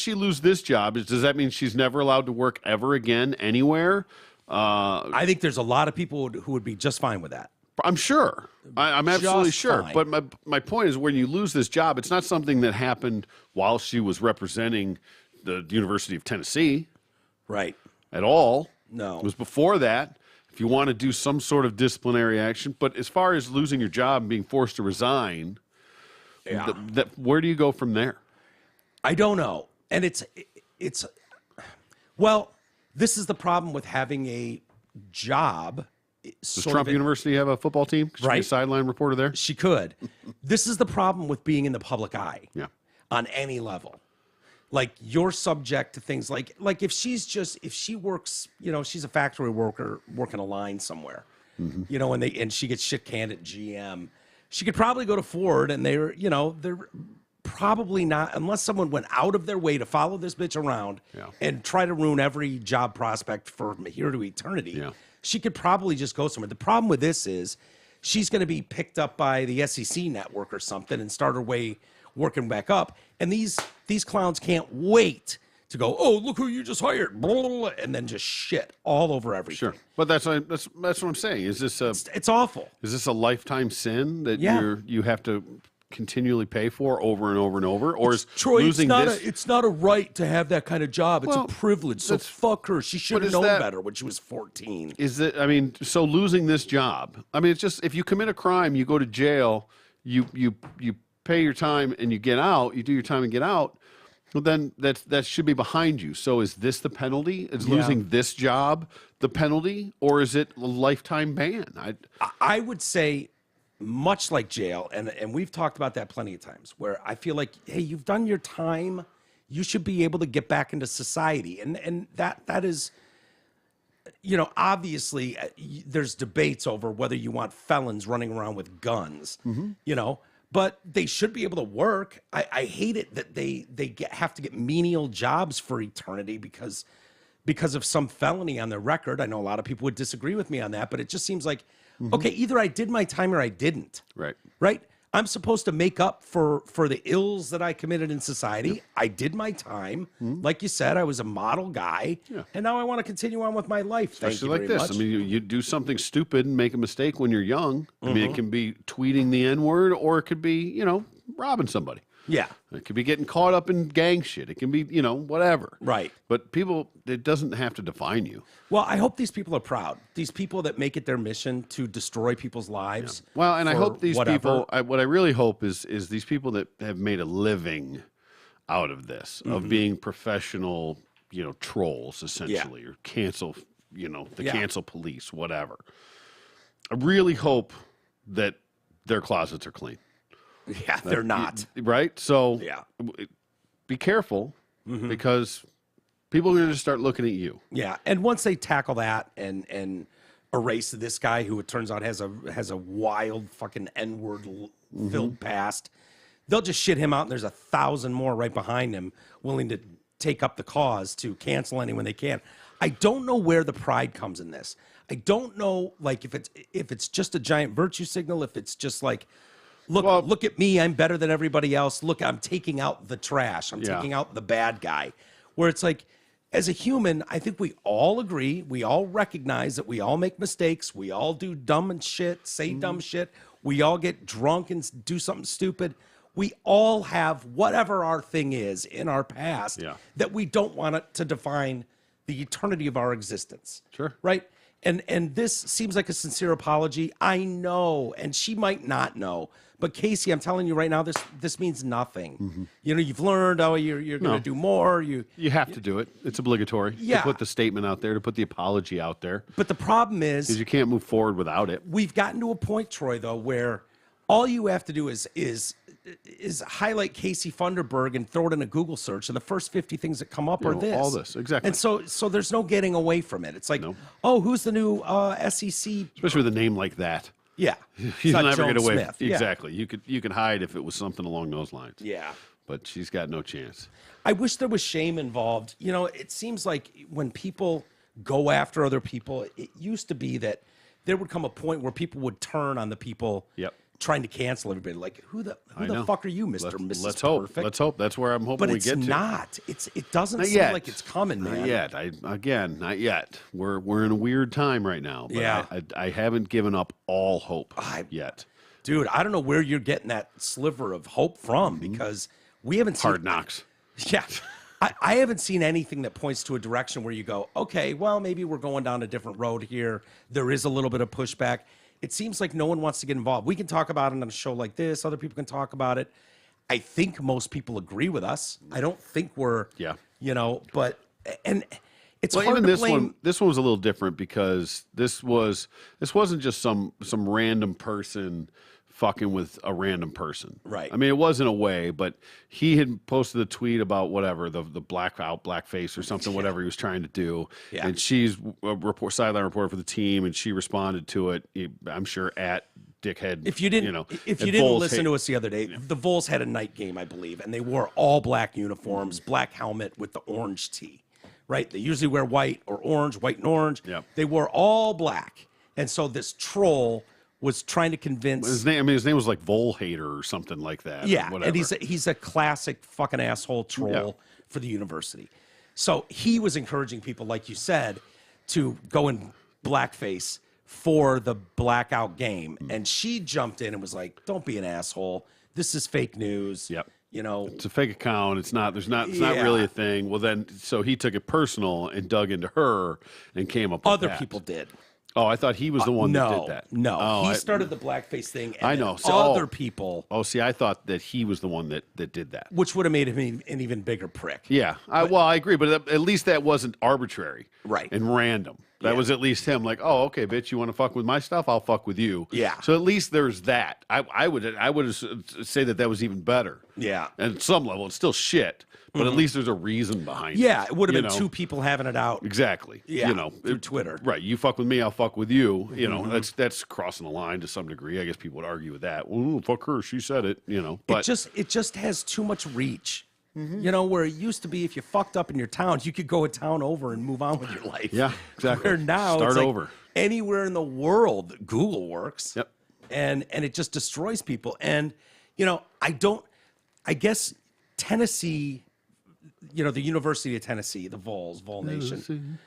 she lose this job? Does that mean she's never allowed to work ever again anywhere? I think there's a lot of people who would be just fine with that. I'm sure. I'm absolutely sure. Fine. But my point is, when you lose this job, it's not something that happened while she was representing the University of Tennessee. Right. At all. No. It was before that. If you want to do some sort of disciplinary action, but as far as losing your job and being forced to resign, where do you go from there? I don't know. And well, this is the problem with having a job. Does Trump University have a football team? Could she be a sideline reporter there? She could. This is the problem with being in the public eye. Yeah. On any level. Like, you're subject to things like if she works, she's a factory worker working a line somewhere, and she gets shit canned at GM. She could probably go to Ford, and they're probably not, unless someone went out of their way to follow this bitch around and try to ruin every job prospect from here to eternity. Yeah. She could probably just go somewhere. The problem with this is she's going to be picked up by the SEC network or something and start her way working back up. And these clowns can't wait to go, oh, look who you just hired, blah, blah, blah, and then just shit all over everything. Sure, but that's what I'm saying. Is this it's awful? Is this a lifetime sin that you have to continually pay for over and over and over, or is Troy? Losing it's not a right to have that kind of job. It's a privilege. So fuck her. She should have known better when she was 14. Is it? I mean, so losing this job. I mean, it's just, if you commit a crime, you go to jail. You pay your time and you get out. You do your time and get out. Well, then that should be behind you. So is this the penalty? Is losing this job the penalty, or is it a lifetime ban? I would say, much like jail, and we've talked about that plenty of times, where I feel like, hey, you've done your time. You should be able to get back into society. And that is, obviously there's debates over whether you want felons running around with guns, but they should be able to work. I hate it that they have to get menial jobs for eternity because of some felony on their record. I know a lot of people would disagree with me on that, but it just seems like, okay, either I did my time or I didn't. Right? I'm supposed to make up for the ills that I committed in society. I did my time. Like you said, I was a model guy, and now I want to continue on with my life. Especially like this. I mean, you do something stupid and make a mistake when you're young. I mean, it can be tweeting the N-word, or it could be, robbing somebody. Yeah. It could be getting caught up in gang shit. It can be, whatever. Right. But people, it doesn't have to define you. Well, I hope these people are proud. These people that make it their mission to destroy people's lives. Yeah. Well, and I hope these people, what I really hope is these people that have made a living out of this, of being professional, trolls, essentially, or cancel, cancel police, whatever. I really hope that their closets are clean. Yeah, they're not. Right? So be careful, because people are going to just start looking at you. Yeah, and once they tackle that and erase this guy who it turns out has a wild fucking N-word filled past, they'll just shit him out, and there's 1,000 more right behind him willing to take up the cause to cancel anyone they can. I don't know where the pride comes in this. I don't know, like, if it's just a giant virtue signal, if it's just like, look at me, I'm better than everybody else. Look, I'm taking out the trash. I'm taking out the bad guy. Where it's like, as a human, I think we all agree, we all recognize that we all make mistakes. We all do dumb and shit, say dumb shit. We all get drunk and do something stupid. We all have whatever our thing is in our past that we don't want it to define the eternity of our existence. Sure. Right? And this seems like a sincere apology. I know, and she might not know. But Casey, I'm telling you right now, this means nothing. You've learned. Oh, you're going to do more. You have to do it. It's obligatory. To put the statement out there, to put the apology out there. But the problem is, because you can't move forward without it. We've gotten to a point, Troy, though, where all you have to do is is highlight Casey Funderburg and throw it in a Google search, and the first 50 things that come up are this. All this, exactly. And so there's no getting away from it. It's like, oh, who's the new SEC? Especially with a name like that. Yeah. You'll never Joan get away. Smith. Exactly. You can hide if it was something along those lines. Yeah. But she's got no chance. I wish there was shame involved. You know, it seems like when people go after other people, it used to be that there would come a point where people would turn on the people trying to cancel everybody. Like, who the fuck are you, Mr. Mrs. Let's hope. Perfect? Let's hope. That's where I'm hoping we get to. But it's not. It doesn't Not seem yet. like it's coming, man. Not yet. Not yet. We're in a weird time right now. But I haven't given up all hope yet. Dude, I don't know where you're getting that sliver of hope from because we haven't seen Hard knocks. Yeah. I haven't seen anything that points to a direction where you go, okay, well, maybe we're going down a different road here. There is a little bit of pushback. It seems like no one wants to get involved. We can talk about it on a show like this. Other people can talk about it. I think most people agree with us. I don't think we're, but, and it's hard even to this blame. This one was a little different because this wasn't just some random person fucking with a random person. Right. I mean, it was in a way, but he had posted a tweet about whatever, the blackface or something, whatever he was trying to do. Yeah. And she's a sideline reporter for the team, and she responded to it, I'm sure, at dickhead. If you didn't listen to us the other day, the Vols had a night game, I believe, and they wore all black uniforms, black helmet with the orange tee, right? They usually wear white or orange, white and orange. Yeah. They wore all black. And so this troll was trying to convince his name was like Vol Hater or something like that. Yeah, whatever. and he's a classic fucking asshole troll for the university. So he was encouraging people, like you said, to go in blackface for the blackout game. And she jumped in and was like, don't be an asshole. This is fake news. Yep. You know, it's a fake account. It's not really a thing. Well, then, so he took it personal and dug into her and came up with other that. people did. Oh, I thought he was the one that did that. No, he started the blackface thing. And I know. So other people. Oh, see, I thought that he was the one that did that. Which would have made him an even bigger prick. Yeah. I agree, but at least that wasn't arbitrary. Right. And random. That was at least him like, oh, okay, bitch, you want to fuck with my stuff? I'll fuck with you. Yeah. So at least there's that. I would say that was even better. Yeah. And at some level, it's still shit, but at least there's a reason behind it. Yeah, it would have been two people having it out. Exactly. Yeah, through Twitter. Right. You fuck with me, I'll fuck with you. You know, that's crossing the line to some degree. I guess people would argue with that. Well, fuck her, she said it, But it just has too much reach. You know, where it used to be if you fucked up in your town, you could go a town over and move on with your life. Yeah, exactly. Where now Start it's like over. Anywhere in the world, Google works. Yep. And it just destroys people. And, I guess Tennessee, the University of Tennessee, the Vols, Vol Nation.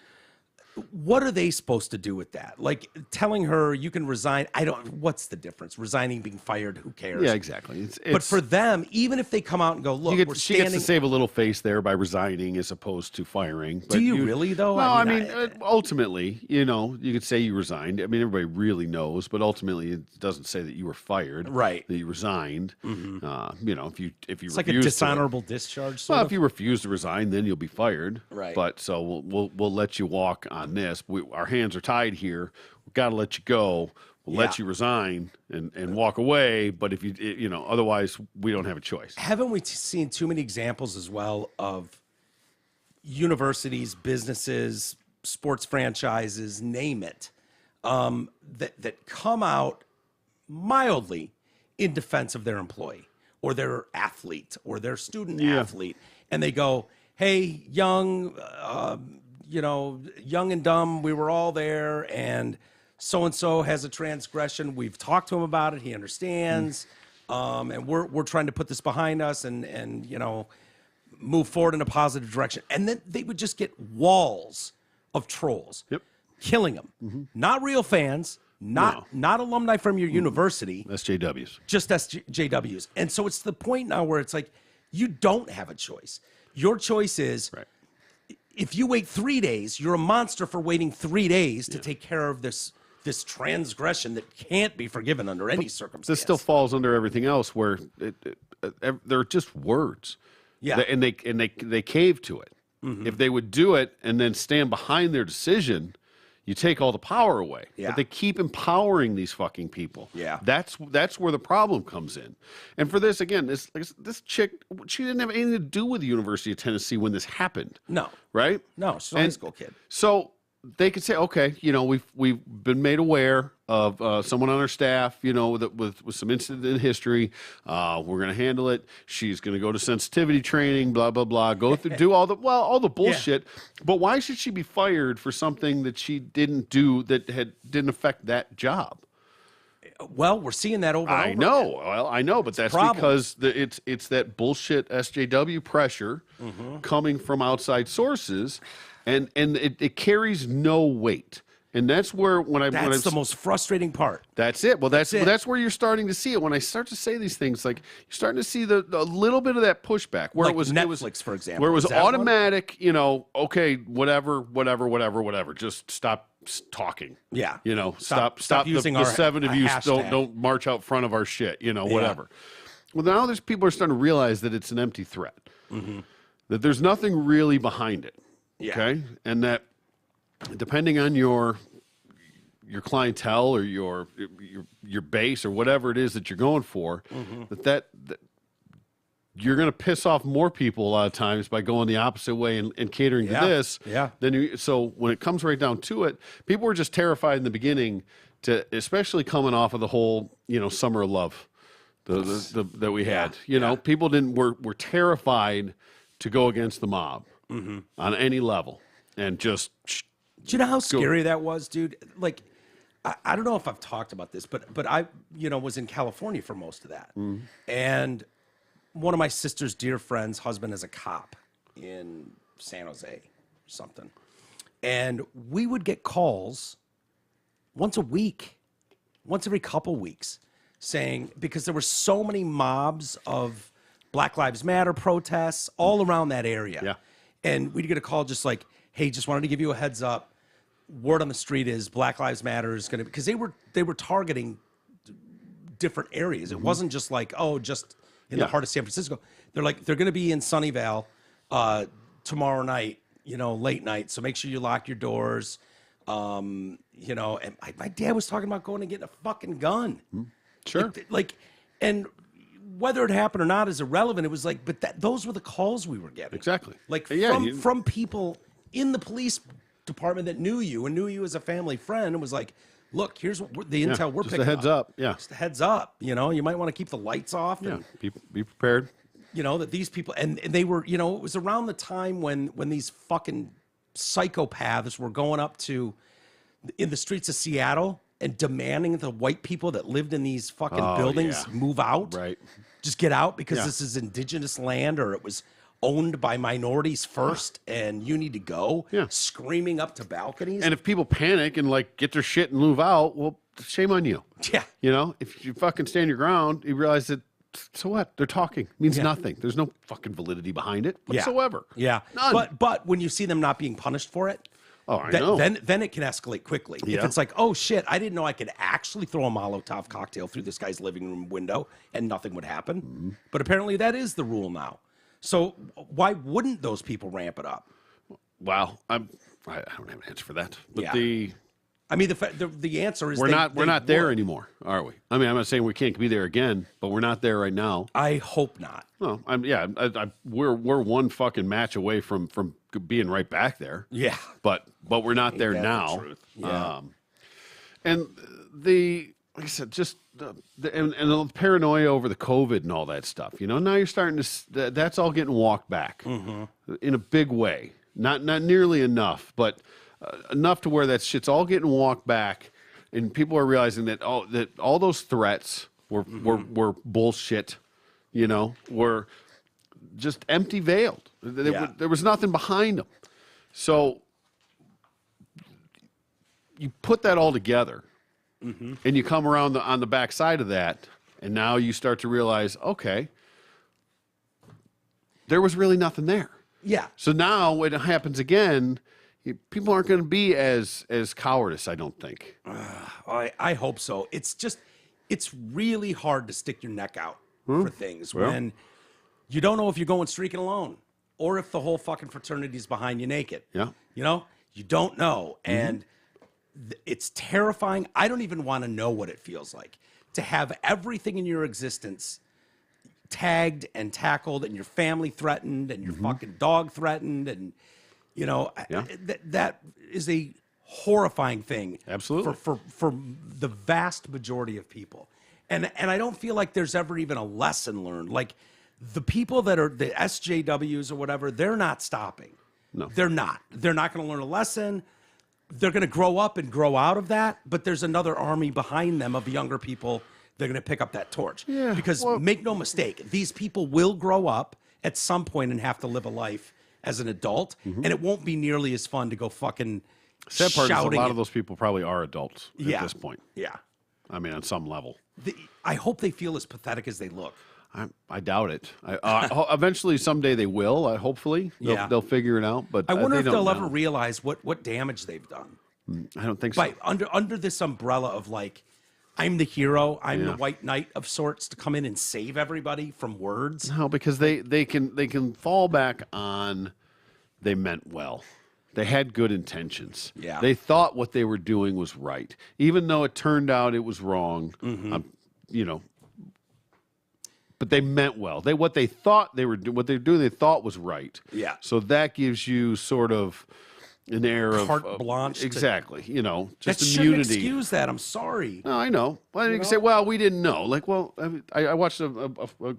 What are they supposed to do with that? Like telling her you can resign. What's the difference? Resigning, being fired, who cares? Yeah, exactly. But for them, even if they come out and go, look, she gets to save a little face there by resigning as opposed to firing. Do you really, though? Well, I mean, ultimately, you could say you resigned. I mean, everybody really knows, but ultimately it doesn't say that you were fired. Right. That you resigned. If you it's like a dishonorable discharge. Well, if you refuse to resign, then you'll be fired. Right. But so we'll let you walk on this. Our hands are tied here. We've got to let you go. We'll let you resign and walk away. But if you otherwise we don't have a choice. Haven't we seen too many examples as well of universities, businesses, sports franchises, name it, that come out mildly in defense of their employee or their athlete or their student athlete, and they go, "Hey, young and dumb, we were all there, and so has a transgression. We've talked to him about it. He understands, and we're trying to put this behind us and move forward in a positive direction." And then they would just get walls of trolls, killing them. Not real fans, not alumni from your university. SJWs. Just SJWs. And so it's the point now where it's like, you don't have a choice. Your choice is... Right. If you wait 3 days, you're a monster for waiting 3 days to take care of this transgression that can't be forgiven under any circumstance. This still falls under everything else where they're just words. Yeah. And they cave to it. If they would do it and then stand behind their decision, you take all the power away. Yeah. But they keep empowering these fucking people. Yeah. That's where the problem comes in. And for this, again, this chick, she didn't have anything to do with the University of Tennessee when this happened. No. Right? No, she's a high school kid. So they could say, okay, we've been made aware of someone on our staff, that with some incident in history. We're going to handle it. She's going to go to sensitivity training, blah blah blah. Go through, do all the bullshit. Yeah. But why should she be fired for something that she didn't do that didn't affect that job? Well, we're seeing that over and over. I know. Again. Well, I know, but that's because it's that bullshit SJW pressure coming from outside sources. And it carries no weight, and that's where that's the most frustrating part. That's it. Well, that's where you're starting to see it. When I start to say these things, like you're starting to see a little bit of that pushback, where like it was Netflix, for example, where it was automatic. Okay, whatever, just stop talking. Yeah, stop using the seven of you don't march out front of our shit. Whatever. Well, now there's people are starting to realize that it's an empty threat, that there's nothing really behind it. Yeah. Okay, and that depending on your clientele or your base or whatever it is that you're going for, that you're going to piss off more people a lot of times by going the opposite way and catering to this. Yeah. So when it comes right down to it, people were just terrified in the beginning, especially coming off of the whole summer of love that we had. People were terrified to go against the mob. On any level, and just do you know how scary that was, dude? Like, I don't know if I've talked about this, but I was in California for most of that, and one of my sister's dear friends' husband is a cop in San Jose or something, and we would get calls once a week, once every couple weeks, saying, because there were so many mobs of Black Lives Matter protests all around that area. Yeah. And we'd get a call just like, hey, just wanted to give you a heads up. Word on the street is Black Lives Matter is going to, because they were targeting different areas. It wasn't just like, just in the heart of San Francisco. They're like, they're going to be in Sunnyvale tomorrow night, late night. So make sure you lock your doors. And my dad was talking about going and getting a fucking gun. Sure. And whether it happened or not is irrelevant. It was like, but those were the calls we were getting. Exactly. Like from people in the police department that knew you and knew you as a family friend and was like, look, here's what the intel we're picking up. Just a heads up. Yeah. Just a heads up. You might want to keep the lights off. And, be prepared. That these people, and they were, it was around the time when these fucking psychopaths were going up in the streets of Seattle and demanding the white people that lived in these fucking buildings move out. Right. Just get out because this is indigenous land or it was owned by minorities first and you need to go. Yeah. Screaming up to balconies. And if people panic and get their shit and move out, well, shame on you. Yeah. If you fucking stand your ground, you realize that, so what? They're talking. It means nothing. There's no fucking validity behind it whatsoever. Yeah. None. But when you see them not being punished for it, I know. Then it can escalate quickly. Yeah. If it's like, oh shit, I didn't know I could actually throw a Molotov cocktail through this guy's living room window and nothing would happen. But apparently that is the rule now. So why wouldn't those people ramp it up? Wow, I don't have an answer for that. But the answer is we're not there anymore, are we? I mean, I'm not saying we can't be there again, but we're not there right now. I hope not. No, we're one fucking match away from being right back there. Yeah, but we're not there now. Yeah. And like I said, just the paranoia over the COVID and all that stuff. Now you're starting to that's all getting walked back in a big way. Not nearly enough, but enough to where that shit's all getting walked back, and people are realizing that all those threats were bullshit. Were just empty veiled. There was nothing behind them. So you put that all together, and you come around on the backside of that, and now you start to realize, okay, there was really nothing there. Yeah. So now when it happens again, people aren't going to be as cowardice, I don't think. I hope so. It's really hard to stick your neck out for things when you don't know if you're going streaking alone or if the whole fucking fraternity is behind you naked. Yeah. You don't know. And it's terrifying. I don't even want to know what it feels like to have everything in your existence tagged and tackled, and your family threatened, and your fucking dog threatened, and that is a horrifying thing. Absolutely. For the vast majority of people, and I don't feel like there's ever even a lesson learned. Like the people that are the SJWs or whatever, they're not stopping. No, they're not. They're not going to learn a lesson. They're going to grow up and grow out of that, but there's another army behind them of younger people. They're going to pick up that torch. Yeah, because make no mistake, these people will grow up at some point and have to live a life as an adult, and it won't be nearly as fun to go fucking sad part is a shouting. lot of those people probably are adults at this point. Yeah. I mean, on some level. I hope they feel as pathetic as they look. I doubt it. Eventually, someday they will. Hopefully, they'll figure it out. But I wonder if they'll ever know. realize what damage they've done. I don't think so. By under this umbrella of like, I'm the hero, I'm the white knight of sorts to come in and save everybody from words. No, because they can fall back on they meant well. They had good intentions. Yeah. They thought what they were doing was right, even though it turned out it was wrong. But they meant well. What they thought they were what they were doing, they thought was right. Yeah. So that gives you sort of an air of carte blanche. Exactly. Just that immunity. Shouldn't excuse that. I'm sorry. No, I know. Well, you can say, well, we didn't know. Like, well, I watched a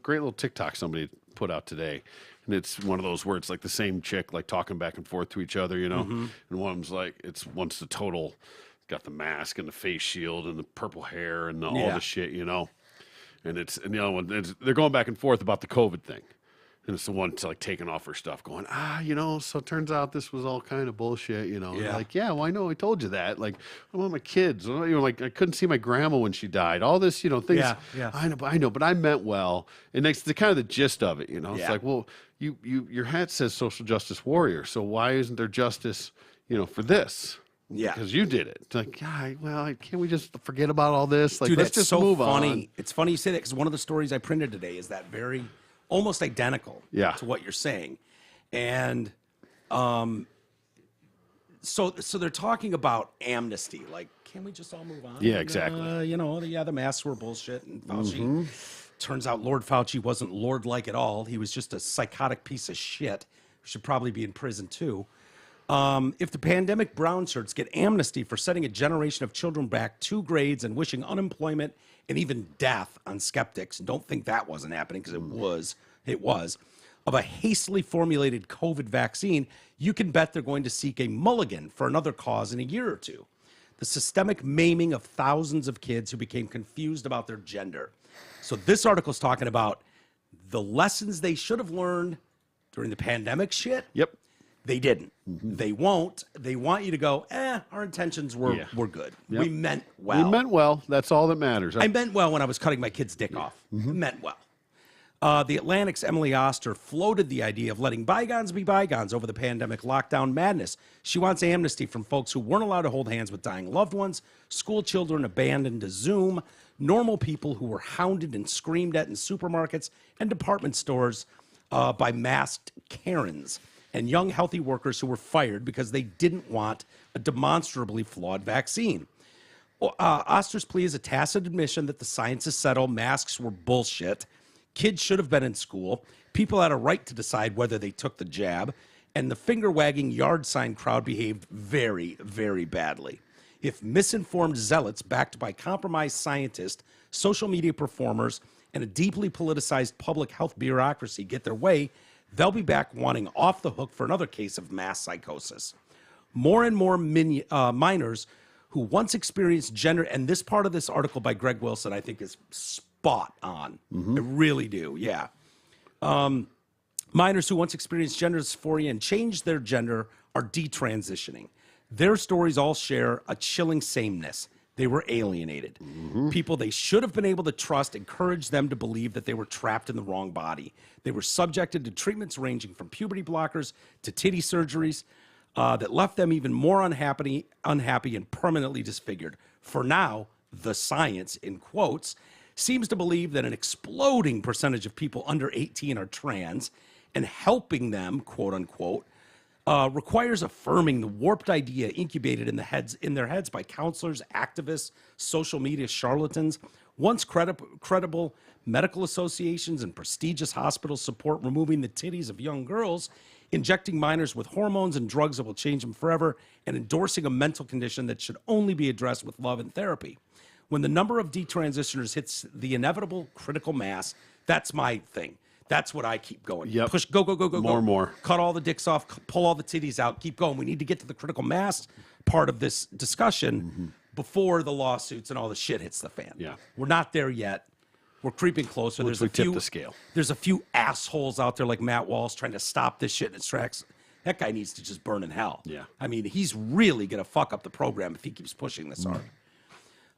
great little TikTok somebody put out today, and it's one of those where it's like the same chick, like talking back and forth to each other, and one of them's like, one's the total, got the mask and the face shield and the purple hair and all the shit, and the other one, they're going back and forth about the COVID thing. And it's the one to like taking off her stuff, going, so it turns out this was all kind of bullshit, Yeah. Like, yeah, well, I know, I told you that. Like, I want my kids. Like I couldn't see my grandma when she died. All this, things. Yeah. I know, but I meant well. And that's the kind of the gist of it, It's Yeah. like, well, your hat says social justice warrior, so why isn't there justice, for this? Yeah. Because you did it. It's like, can't we just forget about all this? Like, Dude, let's that's just so move funny. on. It's funny you say that because one of the stories I printed today is that very almost identical to what you're saying. And so they're talking about amnesty. Like, can we just all move on? Yeah, exactly. The masks were bullshit. And Fauci, turns out Lord Fauci wasn't Lord-like at all. He was just a psychotic piece of shit. Should probably be in prison too. If the pandemic brown shirts get amnesty for setting a generation of children back 2 grades and wishing unemployment and even death on skeptics, don't think that wasn't happening because it was, of a hastily formulated COVID vaccine, you can bet they're going to seek a mulligan for another cause in a year or two. The systemic maiming of thousands of kids who became confused about their gender. So this article is talking about the lessons they should have learned during the pandemic shit. Yep. They didn't. They won't. They want you to go, our intentions were good. Yep. We meant well. We meant well. That's all that matters. I meant well when I was cutting my kid's dick off. Meant well. The Atlantic's Emily Oster floated the idea of letting bygones be bygones over the pandemic lockdown madness. She wants amnesty from folks who weren't allowed to hold hands with dying loved ones, school children abandoned to Zoom, normal people who were hounded and screamed at in supermarkets and department stores by masked Karens, and young healthy workers who were fired because they didn't want a demonstrably flawed vaccine. Oster's plea is a tacit admission that the science is settled, masks were bullshit, kids should have been in school, people had a right to decide whether they took the jab, and the finger-wagging yard sign crowd behaved very, very badly. If misinformed zealots backed by compromised scientists, social media performers, and a deeply politicized public health bureaucracy get their way, they'll be back wanting off the hook for another case of mass psychosis. More and more minors who once experienced gender, and this part of this article by Greg Wilson I think is spot on. I really do, yeah. Minors who once experienced gender dysphoria and changed their gender are detransitioning. Their stories all share a chilling sameness. They were alienated. People they should have been able to trust encouraged them to believe that they were trapped in the wrong body. They were subjected to treatments ranging from puberty blockers to titty surgeries that left them even more unhappy and permanently disfigured. For now, the science, in quotes, seems to believe that an exploding percentage of people under 18 are trans, and helping them, quote unquote, requires affirming the warped idea incubated in their heads by counselors, activists, social media charlatans. Once credible medical associations and prestigious hospitals support removing the titties of young girls, injecting minors with hormones and drugs that will change them forever, and endorsing a mental condition that should only be addressed with love and therapy. When the number of detransitioners hits the inevitable critical mass, that's my thing. That's what I keep going. Yep. Push, go. More and more. Cut all the dicks off, pull all the titties out, keep going. We need to get to the critical mass part of this discussion before the lawsuits and all the shit hits the fan. Yeah. We're not there yet. We're creeping closer. Once we tip the scale. There's a few assholes out there like Matt Walsh trying to stop this shit in its tracks. That guy needs to just burn in hell. Yeah. I mean, he's really going to fuck up the program if he keeps pushing this hard.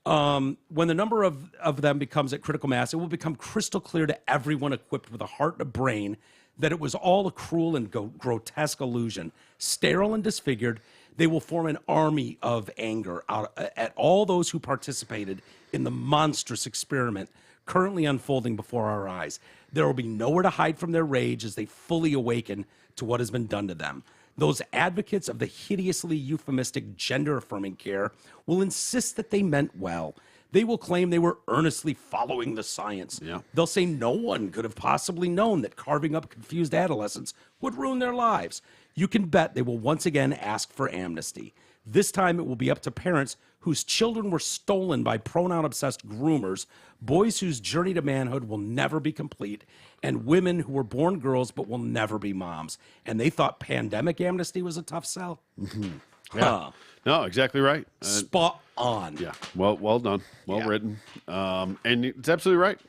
When the number of them becomes at critical mass, it will become crystal clear to everyone equipped with a heart and a brain that it was all a cruel and grotesque illusion. Sterile and disfigured, they will form an army of anger at all those who participated in the monstrous experiment currently unfolding before our eyes. There will be nowhere to hide from their rage as they fully awaken to what has been done to them. Those advocates of the hideously euphemistic gender-affirming care will insist that they meant well. They will claim they were earnestly following the science. Yeah. They'll say no one could have possibly known that carving up confused adolescents would ruin their lives. You can bet they will once again ask for amnesty. This time it will be up to parents whose children were stolen by pronoun-obsessed groomers, boys whose journey to manhood will never be complete, and women who were born girls but will never be moms. And they thought pandemic amnesty was a tough sell? Yeah. No, exactly right. Spot on. Yeah. Well done. Well written. And it's absolutely right.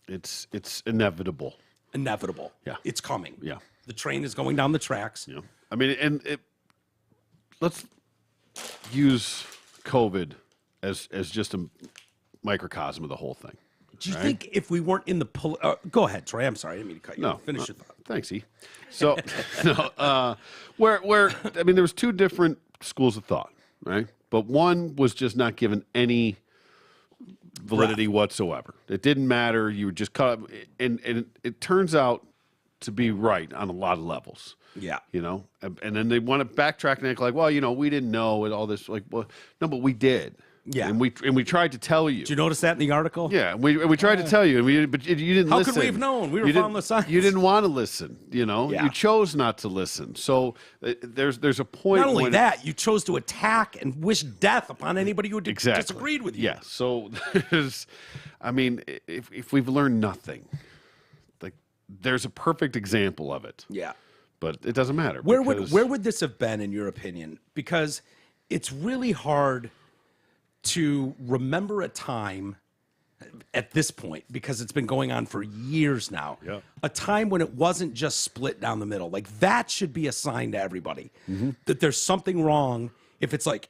It's inevitable. Inevitable. Yeah. It's coming. Yeah. The train is going down the tracks. Yeah. I mean, let's use COVID as just a microcosm of the whole thing. Do you think if we weren't in the go ahead, Troy. I'm sorry, I didn't mean to cut you. No, Finish your thought. Thanks, E. So, where I mean, there was two different schools of thought, right? But one was just not given any validity whatsoever. It didn't matter. You were just cut, and it turns out to be right on a lot of levels. Yeah. You know, and then they want to backtrack and act like, well, we didn't know and all this. Like, well, no, but we did. Yeah. And we tried to tell you. Did you notice that in the article? Yeah, we tried to tell you, but you didn't How listen. could we have known? We were following the science. You didn't want to listen. Yeah. You chose not to listen. So there's a point. Not only that, you chose to attack and wish death upon anybody who exactly. disagreed with you. Yeah. So I mean, if we've learned nothing, like there's a perfect example of it. Yeah. But it doesn't matter. Where would this have been, in your opinion? Because it's really hard to remember a time at this point, because it's been going on for years now, a time when it wasn't just split down the middle. Like, that should be a sign to everybody that there's something wrong if it's like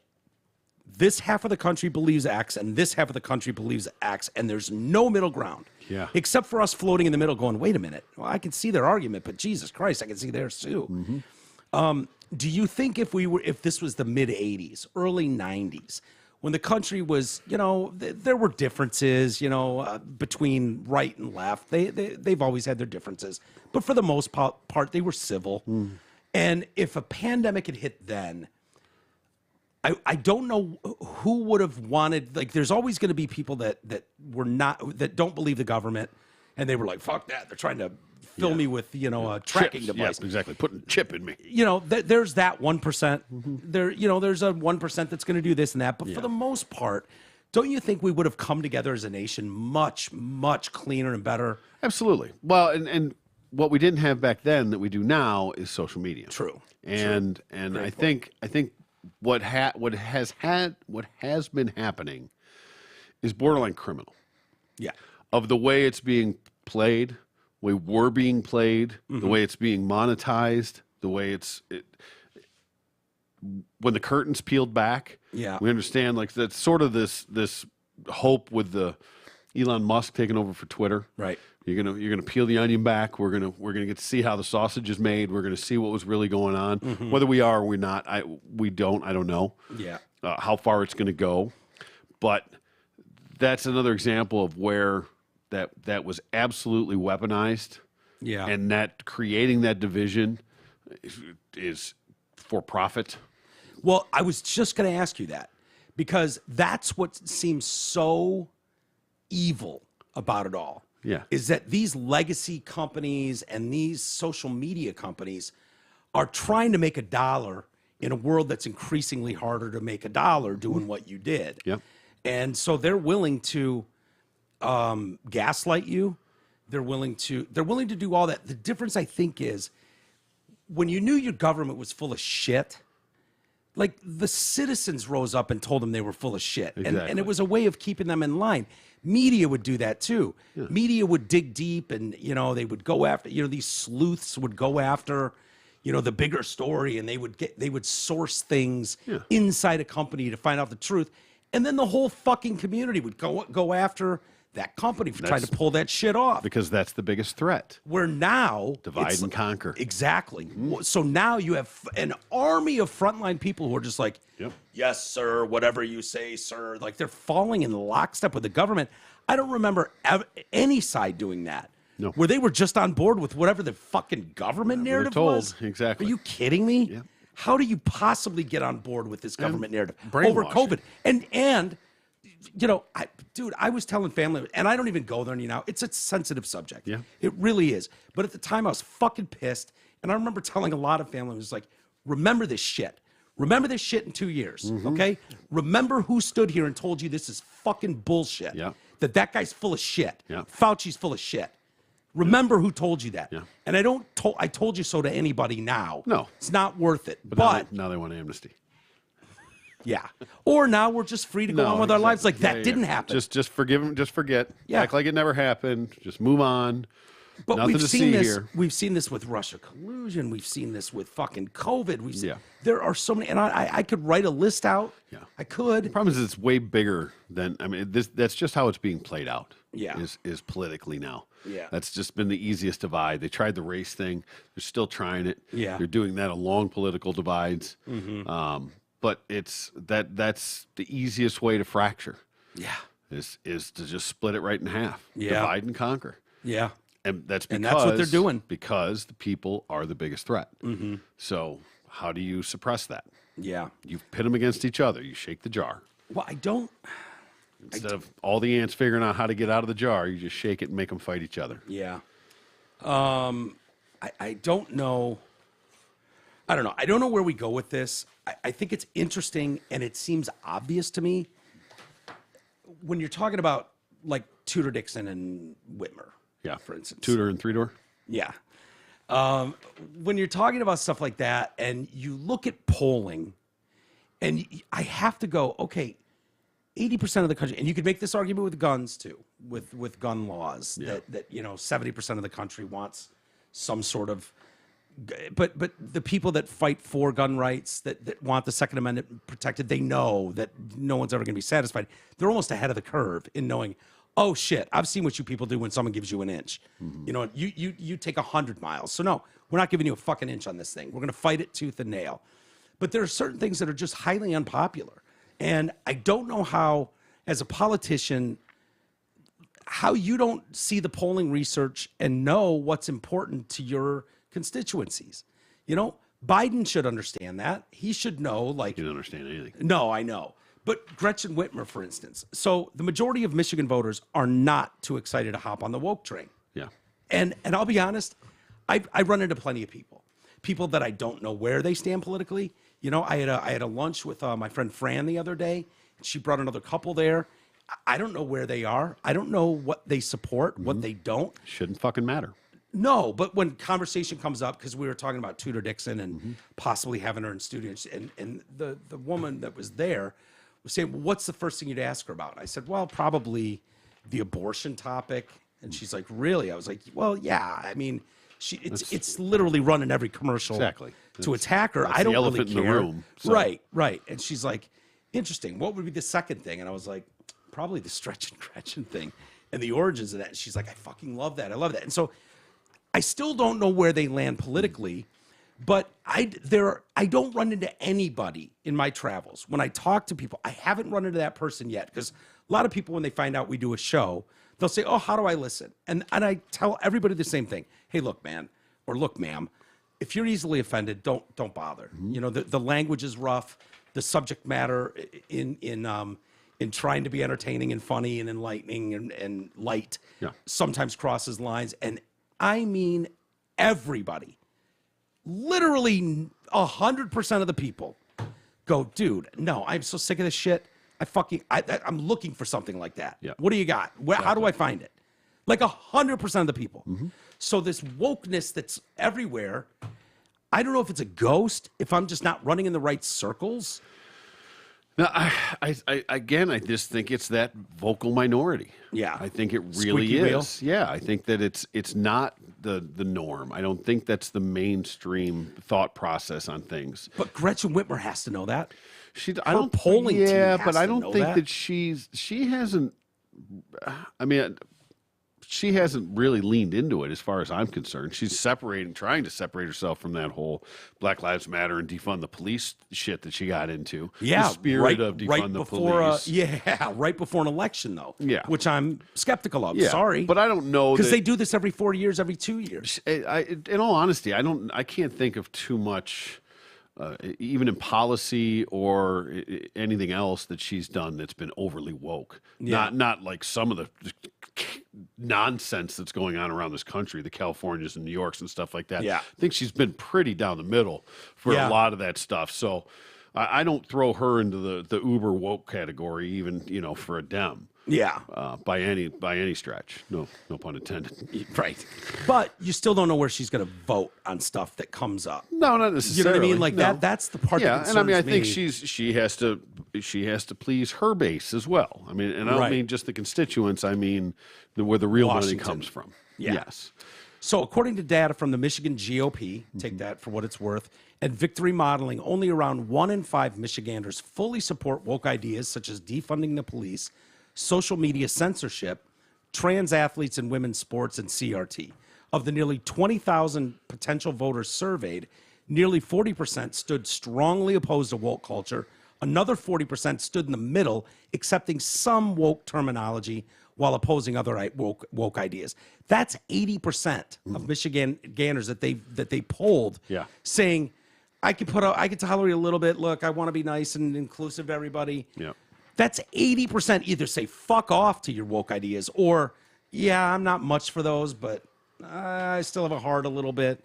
this half of the country believes X and this half of the country believes X, and there's no middle ground. Yeah. Except for us floating in the middle going, wait a minute, well, I can see their argument, but Jesus Christ, I can see theirs too. Do you think if this was the mid 80s, early 90s, when the country was, there were differences, between right and left. They've always had their differences, but for the most part, they were civil. And if a pandemic had hit then, I don't know who would have wanted. Like, there's always going to be people that don't believe the government, and they were like, "Fuck that!" They're trying to fill me with a tracking device. Yeah, exactly. Putting a chip in me. There's that 1%. There's a 1% that's going to do this and that. But for the most part, don't you think we would have come together as a nation much, much cleaner and better? Absolutely. Well, and what we didn't have back then that we do now is social media. True. And I think what has been happening is borderline criminal. Yeah. Of the way it's being played, the way we're being played, the way it's being monetized, the way when the curtain's peeled back. Yeah. We understand, like, that's sort of this hope with the Elon Musk taking over for Twitter. Right. You're gonna peel the onion back. We're gonna get to see how the sausage is made. We're gonna see what was really going on, whether we are or we're not. I don't know. Yeah. How far it's gonna go, but that's another example of where that was absolutely weaponized. Yeah. And that creating that division is for profit. Well, I was just going to ask you that because that's what seems so evil about it all. Yeah. Is that these legacy companies and these social media companies are trying to make a dollar in a world that's increasingly harder to make a dollar doing what you did. Yep. And so they're willing to gaslight you. They're willing to do all that. The difference, I think, is when you knew your government was full of shit, like the citizens rose up and told them they were full of shit. Exactly. And it was a way of keeping them in line. Media would do that too. Yeah. Media would dig deep and, they would go after, these sleuths would go after, the bigger story, and they would source things inside a company to find out the truth. And then the whole fucking community would go after that company for trying to pull that shit off. Because that's the biggest threat. Where now... Divide and conquer. Exactly. Mm-hmm. So now you have an army of frontline people who are just like, yes, sir, whatever you say, sir. Like they're falling in lockstep with the government. I don't remember any side doing that. No. Where they were just on board with whatever the fucking government narrative was. Exactly. Are you kidding me? Yeah. How do you possibly get on board with this government narrative over brainwashing. COVID? And I was telling family, and I don't even go there now. It's a sensitive subject. Yeah. It really is. But at the time, I was fucking pissed. And I remember telling a lot of family, I was like, remember this shit. Remember this shit in 2 years, okay? Remember who stood here and told you this is fucking bullshit. Yeah. That guy's full of shit. Yeah. Fauci's full of shit. Remember who told you that. Yeah. And I told you so to anybody now. No. It's not worth it. But now they want amnesty. Yeah. Or now we're just free to go on with our lives like that didn't happen. Just forgive them, just forget. Yeah. Act like it never happened. Just move on. But Nothing to see here. We've seen this with Russia collusion. We've seen this with fucking COVID. Yeah. There are so many, and I could write a list out. Yeah. I could. The problem is it's way bigger than, that's just how it's being played out. Yeah. Is politically now. Yeah. That's just been the easiest divide. They tried the race thing. They're still trying it. Yeah. They're doing that along political divides. Mm-hmm. But that's the easiest way to fracture. Yeah. Is to just split it right in half. Yeah. Divide and conquer. Yeah. And that's what they're doing. Because the people are the biggest threat. Mm-hmm. So how do you suppress that? Yeah. You pit them against each other. You shake the jar. Well, Instead of all the ants figuring out how to get out of the jar, you just shake it and make them fight each other. Yeah. I don't know. I don't know. I don't know where we go with this. I think it's interesting, and it seems obvious to me when you're talking about like Tudor Dixon and Whitmer. Yeah, for instance. Tudor and Three-Door. Yeah. When you're talking about stuff like that, and you look at polling, and I have to go, okay, 80% of the country, and you could make this argument with guns too, with gun laws, that 70% of the country wants some sort of, but the people that fight for gun rights, that want the Second Amendment protected, they know that no one's ever going to be satisfied. They're almost ahead of the curve in knowing, oh shit, I've seen what you people do when someone gives you an inch. Mm-hmm. You take 100 miles. So no, we're not giving you a fucking inch on this thing. We're going to fight it tooth and nail. But there are certain things that are just highly unpopular. And I don't know how, as a politician, how you don't see the polling research and know what's important to your constituencies. Biden should understand that. He should know, like... He doesn't understand anything. No, I know. But Gretchen Whitmer, for instance. So the majority of Michigan voters are not too excited to hop on the woke train. Yeah. And I'll be honest, I run into plenty of people that I don't know where they stand politically. I had a lunch with my friend Fran the other day. She brought another couple there. I don't know where they are. I don't know what they support, what they don't. Shouldn't fucking matter. No, but when conversation comes up, because we were talking about Tudor Dixon and possibly having her in studio, and the woman that was there was saying, well, what's the first thing you'd ask her about? I said, well, probably the abortion topic. And she's like, really? I was like, well, yeah. I mean, it's literally running every commercial to attack her. I don't the elephant really care. In the room, so. Right. And she's like, interesting. What would be the second thing? And I was like, probably the Stretch and Gretchen thing and the origins of that. And she's like, I fucking love that. I love that. And so I still don't know where they land politically, but I don't run into anybody in my travels. When I talk to people, I haven't run into that person yet, because a lot of people, when they find out we do a show, they'll say, oh, how do I listen? And I tell everybody the same thing. Hey, look, man, or look, ma'am, if you're easily offended, don't bother. You know, the language is rough. The subject matter in trying to be entertaining and funny and enlightening and light sometimes crosses lines. And I mean, everybody, literally 100% of the people go, dude, no, I'm so sick of this shit. I'm looking for something like that. Yeah. What do you got? How do I find it? Like 100% of the people. So this wokeness that's everywhere, I don't know if it's a ghost, if I'm just not running in the right circles. No, I just think it's that vocal minority. Yeah. I think it really Squeaky wheel. is. Yeah, I think that it's not the norm. I don't think that's the mainstream thought process on things. But Gretchen Whitmer has to know that. I don't polling team has but I to don't know think that. she hasn't. I mean, she hasn't really leaned into it as far as I'm concerned. She's trying to separate herself from that whole Black Lives Matter and defund the police shit that she got into. Yeah, the spirit of defund the police. Right before an election, though. Yeah. Which I'm skeptical of. Yeah, Sorry. but I don't know Because they do this every 4 years, every 2 years. In all honesty, I can't think of too much, even in policy or anything else that she's done that's been overly woke. Yeah. Not like some of the nonsense that's going on around this country, the Californias and New Yorks and stuff like that. Yeah. I think she's been pretty down the middle for a lot of that stuff. So I don't throw her into the uber woke category, even for a Dem. Yeah. By any stretch. No pun intended. Right. But you still don't know where she's going to vote on stuff that comes up. No, not necessarily. You know what I mean? Like No. that's the part that Yeah, concerns and I mean, I think me. she has to please her base as well. I mean, and I don't Right. mean just the constituents. I mean where the real Washington. money comes from. Yeah. Yes. So, according to data from the Michigan GOP, take that for what it's worth, and Victory Modeling, only around 1 in 5 Michiganders fully support woke ideas such as defunding the police, social media censorship, trans athletes in women's sports, and CRT. Of the nearly 20,000 potential voters surveyed, nearly 40% stood strongly opposed to woke culture. Another 40% stood in the middle, accepting some woke terminology while opposing other woke ideas. That's 80% of Michiganders that they polled, saying, I can tolerate a little bit. Look, I want to be nice and inclusive to everybody. Yeah. That's 80% either say fuck off to your woke ideas or, yeah, I'm not much for those, but I still have a heart a little bit.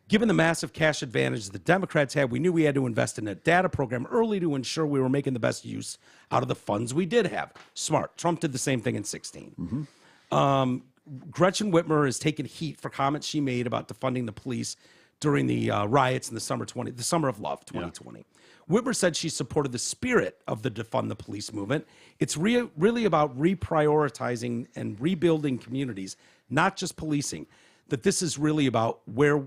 Given the massive cash advantage the Democrats had, we knew we had to invest in a data program early to ensure we were making the best use out of the funds we did have. Smart. Trump did the same thing in 2016. Gretchen Whitmer has taken heat for comments she made about defunding the police during the riots in the summer of love 2020. Whitmer said she supported the spirit of the defund the police movement. It's really about reprioritizing and rebuilding communities, not just policing. That this is really about where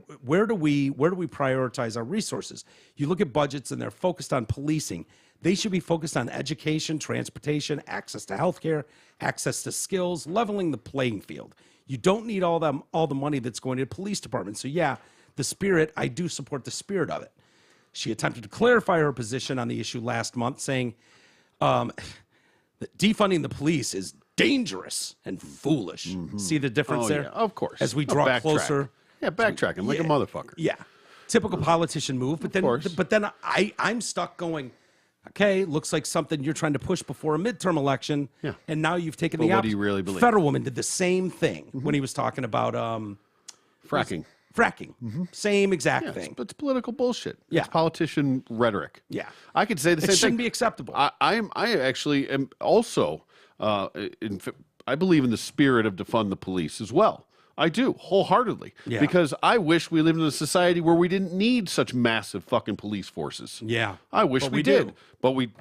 do we prioritize our resources? You look at budgets and they're focused on policing. They should be focused on education, transportation, access to healthcare, access to skills, leveling the playing field. You don't need all the money that's going to the police department. So yeah, the spirit, I do support the spirit of it. She attempted to clarify her position on the issue last month, saying that defunding the police is dangerous and foolish. See the difference there? Yeah, of course. As we draw closer. Yeah, backtracking like a motherfucker. Yeah. Typical politician move. But then I'm stuck going, okay, looks like something you're trying to push before a midterm election. Yeah. And now you've taken But the what opposite. do you really believe? Federal woman did the same thing when he was talking about Fracking. fracking. Same exact thing. It's political bullshit. Yeah. It's politician rhetoric. Yeah. I could say the same It thing. shouldn't be acceptable. I actually am also, I believe in the spirit of defund the police as well. I do, wholeheartedly. Yeah. Because I wish we lived in a society where we didn't need such massive fucking police forces. Yeah. I wish But we we did. do.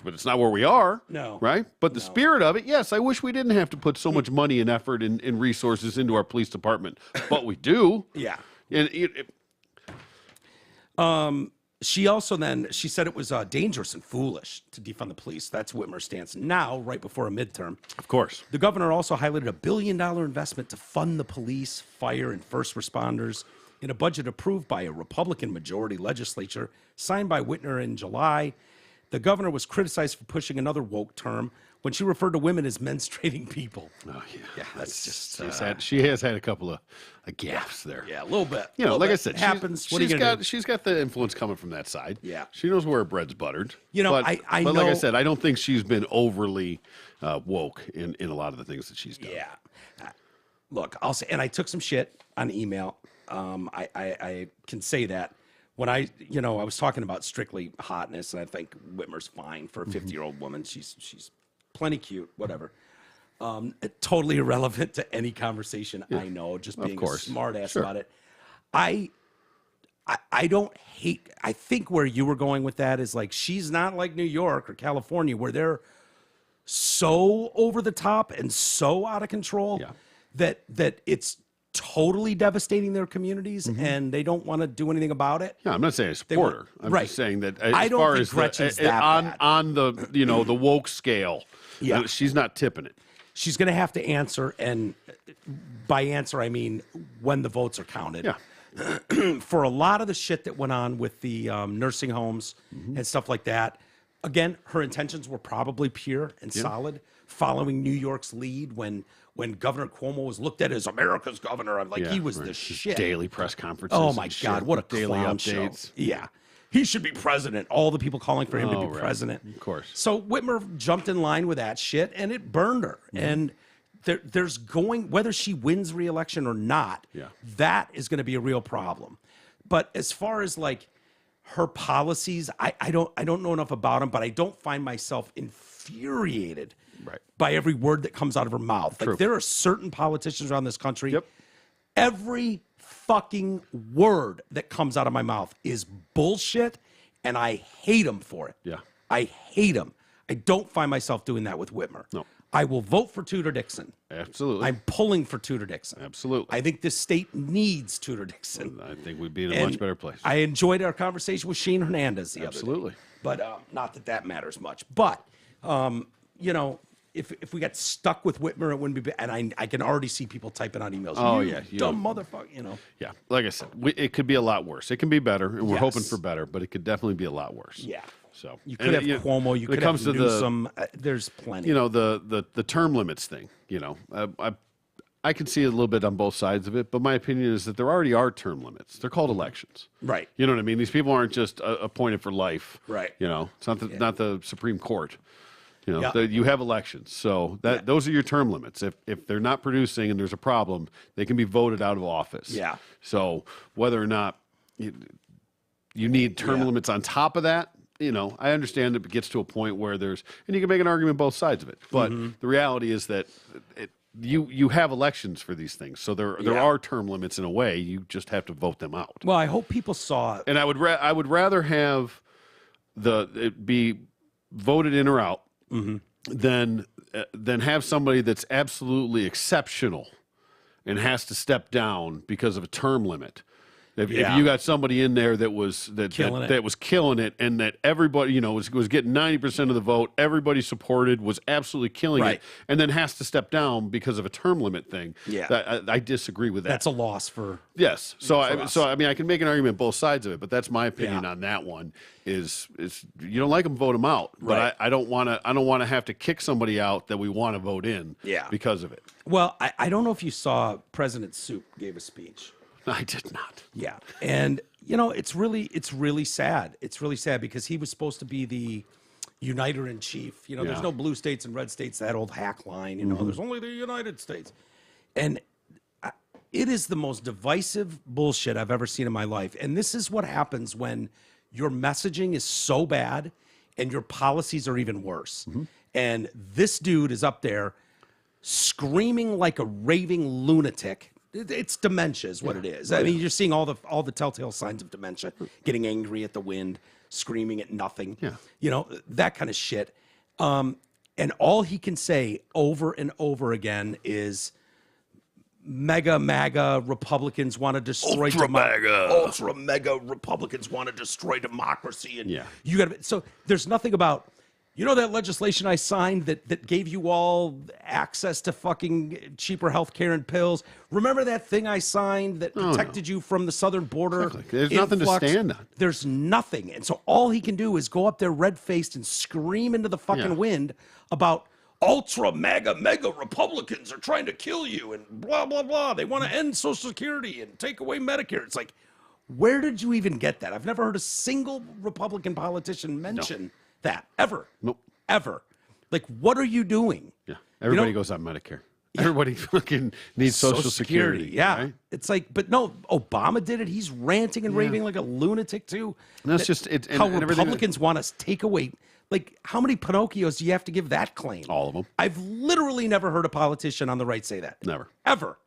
But it's not where we are. No. Right? But the spirit of it, yes, I wish we didn't have to put so much money and effort and resources into our police department. But we do. Yeah. And She also she said it was dangerous and foolish to defund the police. That's Whitmer's stance now, right before a midterm. of course. The governor also highlighted a $1 billion investment to fund the police, fire, and first responders in a budget approved by a Republican majority legislature, signed by Whitmer in July. The governor was criticized for pushing another woke term when she referred to women as menstruating people. Oh, yeah. Yeah, that's just... she has had a couple of gaffes there. Yeah, a little bit. You know, like I said, it happens. She's got the influence coming from that side. Yeah. She knows where her bread's buttered. You know, but, I but know, like I said, I don't think she's been overly woke in a lot of the things that she's done. Yeah. Look, I'll say, and I took some shit on email. I can say that. When I was talking about strictly hotness, and I think Whitmer's fine for a 50-year-old woman. She's plenty cute, whatever. Totally irrelevant to any conversation. I know, just being a smart ass about it. I don't hate. I think where you were going with that is like she's not like New York or California where they're so over the top and so out of control that it's totally devastating their communities, and they don't want to do anything about it. Yeah, I'm not saying I support her. I'm just saying that as I don't far think as Gretchen's that bad. on the the woke scale, she's not tipping it. She's going to have to answer, and by answer I mean when the votes are counted. Yeah. For a lot of the shit that went on with the nursing homes and stuff like that, again, her intentions were probably pure and solid, following New York's lead when Governor Cuomo was looked at as America's governor. I'm like, he was the shit. Daily press conferences. Oh my God, what a daily clown updates. show. Yeah. He should be president. All the people calling for him to be president. Of course. So Whitmer jumped in line with that shit, and it burned her. And there's going, whether she wins re-election or not, that is going to be a real problem. But as far as like her policies, I don't know enough about them, but I don't find myself infuriated by every word that comes out of her mouth. Like there are certain politicians around this country. Every fucking word that comes out of my mouth is bullshit, and I hate them for it. Yeah. I hate them. I don't find myself doing that with Whitmer. No. I will vote for Tudor Dixon. Absolutely. I'm pulling for Tudor Dixon. Absolutely. I think this state needs Tudor Dixon. I think we'd be in a much better place. I enjoyed our conversation with Shane Hernandez the other day. But not that matters much. But, if we got stuck with Whitmer, it wouldn't be bad. And I can already see people typing on emails. Oh, you dumb motherfucker, Yeah, like I said, it could be a lot worse. It can be better, and we're hoping for better, but it could definitely be a lot worse. Yeah. So you could have Cuomo, you could have Newsom. There's plenty. The term limits thing. I can see a little bit on both sides of it, but my opinion is that there already are term limits. They're called elections. Right. You know what I mean? These people aren't just appointed for life. Right. It's not the Supreme Court. You have elections, so those are your term limits. If they're not producing and there's a problem, they can be voted out of office. Yeah. So whether or not you need term limits on top of that, I understand it gets to a point where and you can make an argument both sides of it. But the reality is that you have elections for these things, so there are term limits in a way. You just have to vote them out. Well, I hope people saw it. And I would rather have it be voted in or out. Than have somebody that's absolutely exceptional and has to step down because of a term limit. If you got somebody in there that was killing it, and that everybody was getting 90% of the vote, everybody supported, was absolutely killing it, and then has to step down because of a term limit thing. Yeah, I disagree with that. That's a loss for So I mean, I can make an argument both sides of it, but that's my opinion on that one. Is you don't like them, vote them out. But I don't want to have to kick somebody out that we want to vote in. Because of it. Well, I don't know if you saw President Soup gave a speech. I did not. Yeah. And, it's really sad. It's really sad because he was supposed to be the uniter in chief. There's no blue states and red states, that old hack line, there's only the United States. And it is the most divisive bullshit I've ever seen in my life. And this is what happens when your messaging is so bad and your policies are even worse. And this dude is up there screaming like a raving lunatic. It's dementia is what it is. I mean, you're seeing all the telltale signs of dementia, getting angry at the wind, screaming at nothing, that kind of shit. And all he can say over and over again is MAGA Republicans want to destroy ultra mega Republicans want to destroy democracy. And you got to, so there's nothing about You know that legislation I signed that gave you all access to fucking cheaper health care and pills? Remember that thing I signed that protected you from the southern border? Exactly. There's nothing to stand on. There's nothing. And so all he can do is go up there red-faced and scream into the fucking wind about ultra mega Republicans are trying to kill you and blah, blah, blah. They want to end Social Security and take away Medicare. It's like, where did you even get that? I've never heard a single Republican politician mention that ever. Nope. Ever. Like, what are you doing? Yeah. Everybody goes on Medicare. Everybody fucking needs Social Security. Yeah. Right? It's like, but no, Obama did it. He's ranting and raving like a lunatic too. And that's just it. How Republicans want us to take away. Like, how many Pinocchios do you have to give that claim? All of them. I've literally never heard a politician on the right say that. Never. Ever.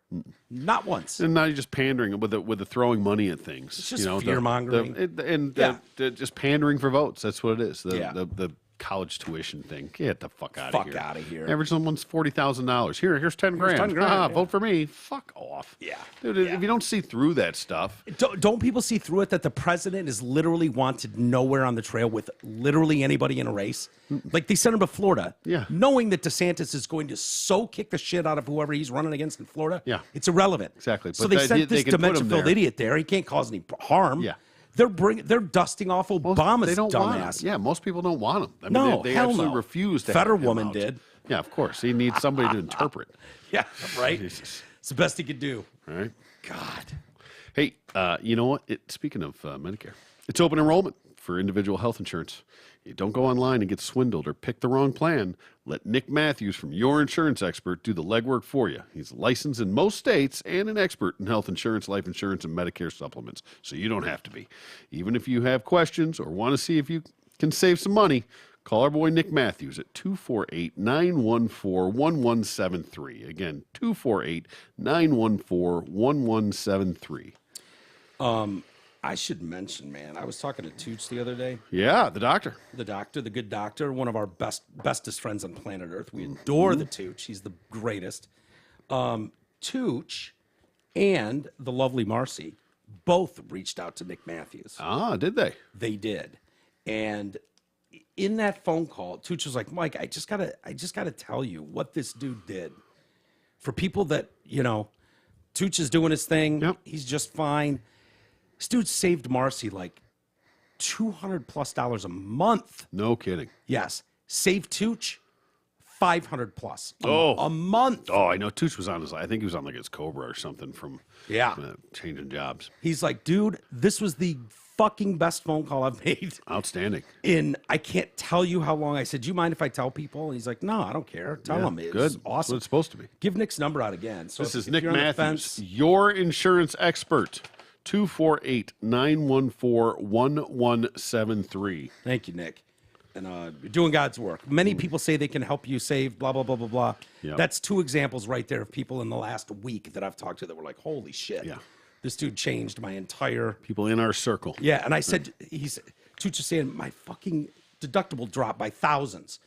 Not once. And now you're just pandering with the throwing money at things. It's just fear-mongering. Just pandering for votes. That's what it is. The college tuition thing. Get the fuck out of here. Fuck out of here. Average someone's $40,000. Here's 10 grand. 10 grand, Vote for me. Fuck off. Yeah. Dude, if you don't see through that stuff. Don't people see through it that the president is literally wanted nowhere on the trail with literally anybody in a race? Like, they sent him to Florida, knowing that DeSantis is going to so kick the shit out of whoever he's running against in Florida. Yeah. It's irrelevant. Exactly. So But they sent this dementia-filled idiot there. He can't cause any harm. Yeah. They're dusting off Obama's They don't want him. dumbass. Yeah, most people don't want him. I mean, No, they hell absolutely no. refuse to have him Fetterwoman out. did. Yeah, of course. He needs somebody to interpret. Yeah, right? Jesus. It's the best he could do. All right. God. Hey, you know what? Speaking of Medicare, it's open enrollment for individual health insurance. You don't go online and get swindled or pick the wrong plan. Let Nick Matthews from Your Insurance Expert do the legwork for you. He's licensed in most states and an expert in health insurance, life insurance, and Medicare supplements, so you don't have to be. Even if you have questions or want to see if you can save some money, call our boy Nick Matthews at 248-914-1173. Again, 248-914-1173. I should mention, man, I was talking to Tooch the other day. Yeah, the doctor. The doctor, the good doctor, one of our bestest friends on planet Earth. We adore the Tooch. He's the greatest. Tooch and the lovely Marcy both reached out to Nick Matthews. Ah, did they? They did. And in that phone call, Tooch was like, Mike, I just gotta tell you what this dude did. For people that, Tooch is doing his thing. Yep. He's just fine. This dude saved Marcy like $200+ a month. No kidding. Yes. Saved Tooch $500+ a month. Oh, I know. Tooch was on I think he was on like his Cobra or something from changing jobs. He's like, dude, this was the fucking best phone call I've made. Outstanding. I can't tell you how long. I said, do you mind if I tell people? And he's like, no, I don't care. Tell him. It's good. awesome. That's what it's supposed to be. Give Nick's number out again. So This is if Nick you're on the Matthews, fence- Your Insurance Expert. 248-914-1173. Thank you, Nick. And you're doing God's work. Many people say they can help you save blah, blah, blah, blah, blah. Yep. That's two examples right there of people in the last week that I've talked to that were like, holy shit. Yeah. This dude changed my entire... People in our circle. Yeah, and I said, Tooch is saying, my fucking deductible dropped by thousands.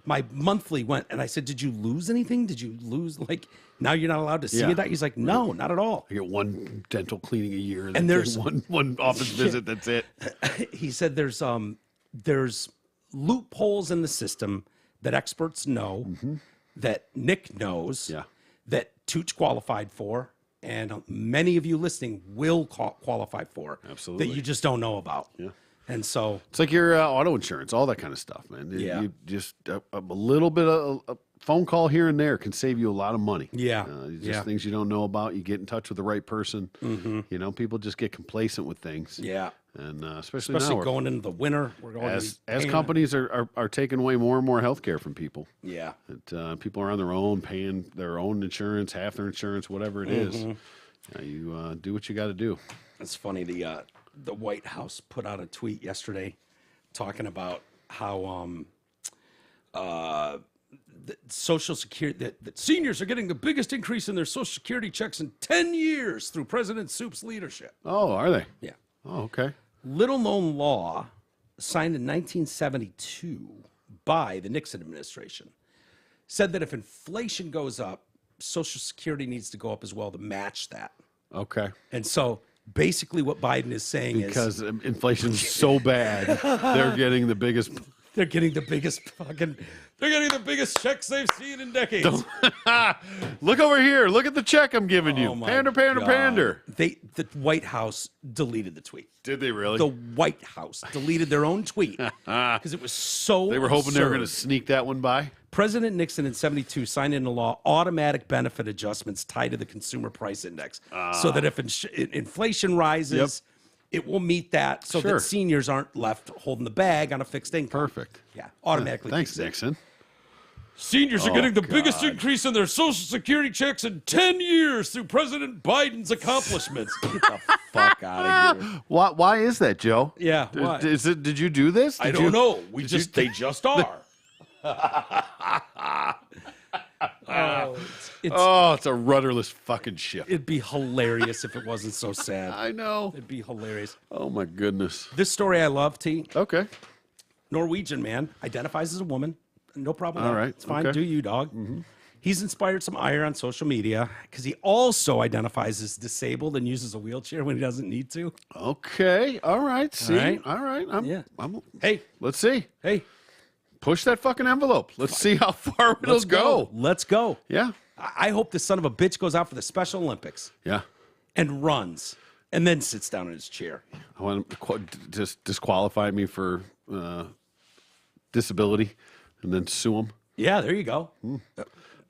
My monthly went, and I said, did you lose anything? Did you lose, now you're not allowed to see it? He's like, no, not at all. I get one dental cleaning a year. And there's one office visit, that's it. He said there's loopholes in the system that experts know, that Nick knows, that Tooch qualified for, and many of you listening will qualify for. Absolutely. That you just don't know about. Yeah. And so it's like your auto insurance, all that kind of stuff, man. You just a little bit of a phone call here and there can save you a lot of money. Yeah. Things you don't know about. You get in touch with the right person. People just get complacent with things. Yeah. And especially now, going into the winter, we're going as companies are taking away more and more health care from people. Yeah. That people are on their own, paying their own insurance, half their insurance, whatever it is. You do what you got to do. It's funny. The White House put out a tweet yesterday talking about how the Social Security, that seniors are getting the biggest increase in their Social Security checks in 10 years through President Soup's leadership. Oh, are they? Yeah. Oh, okay. Little known law signed in 1972 by the Nixon administration said that if inflation goes up, Social Security needs to go up as well to match that. Okay. And so basically what Biden is saying because inflation's so bad, they're getting the biggest They're getting the biggest checks they've seen in decades. Look over here. Look at the check I'm giving you. Pander, pander, God. pander. The White House deleted the tweet. Did they really? The White House deleted their own tweet because it was so They were hoping they were going to absurd. sneak that one by. President Nixon in 72 signed into law automatic benefit adjustments tied to the consumer price index so that if inflation rises, it will meet that so that seniors aren't left holding the bag on a fixed income. Perfect. Yeah, automatically. Thanks, Nixon. Seniors are getting the biggest increase in their Social Security checks in 10 years through President Biden's accomplishments. Get the fuck out of here. Why is that, Joe? Yeah, why? Did you do this? I don't know. They just are. It's a rudderless fucking ship. It'd be hilarious if it wasn't so sad. I know. It'd be hilarious. Oh my goodness. This story I love, T. Okay. Norwegian man identifies as a woman. No problem. All there. right. It's fine. Okay. Do you, dog? Mm-hmm. He's inspired some ire on social media because he also identifies as disabled and uses a wheelchair when he doesn't need to. Okay. All right. See. All right. Hey. Let's see. Hey. Push that fucking envelope. Let's see how far it'll go. Let's go. Yeah. I hope this son of a bitch goes out for the Special Olympics. Yeah. And runs. And then sits down in his chair. I want to just disqualify me for disability and then sue him. Yeah, there you go.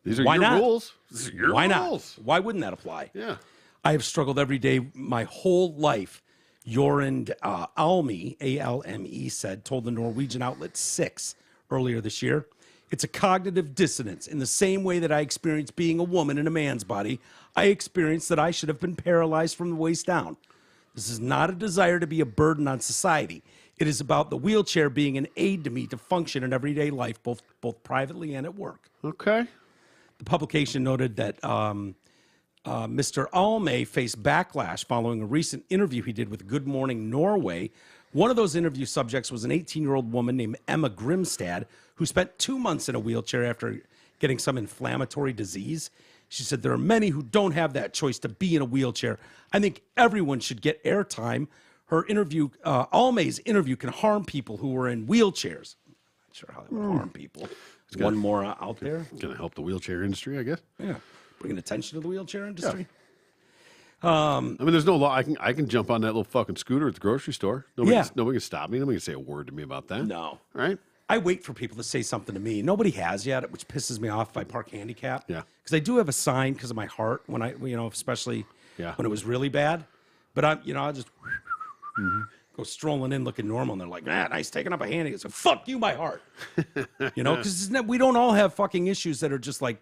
These are Why your not? rules. These are your Why rules. not? Why wouldn't that apply? Yeah. I have struggled every day my whole life. Jorund Alme, A-L-M-E, told the Norwegian outlet 6 earlier this year. It's a cognitive dissonance. In the same way that I experienced being a woman in a man's body, I experienced that I should have been paralyzed from the waist down. This is not a desire to be a burden on society. It is about the wheelchair being an aid to me to function in everyday life, both privately and at work. Okay. The publication noted that Mr. Alme faced backlash following a recent interview he did with Good Morning Norway. One of those interview subjects was an 18-year-old woman named Emma Grimstad, who spent 2 months in a wheelchair after getting some inflammatory disease. She said, there are many who don't have that choice to be in a wheelchair. I think everyone should get airtime. Her interview, Alme's interview, can harm people who are in wheelchairs. I'm not sure how that would harm people. One more out there. Going to help the wheelchair industry, I guess. Yeah. Bringing attention to the wheelchair industry. I mean, there's no law. I can jump on that little fucking scooter at the grocery store. Nobody can stop me. Nobody can say a word to me about that. No. Right? I wait for people to say something to me. Nobody has yet, which pisses me off if I park handicap. Yeah. Because I do have a sign because of my heart when I, especially when it was really bad. But I'll just go strolling in looking normal. And they're like, nice taking up a handicap. So fuck you, my heart. Because we don't all have fucking issues that are just like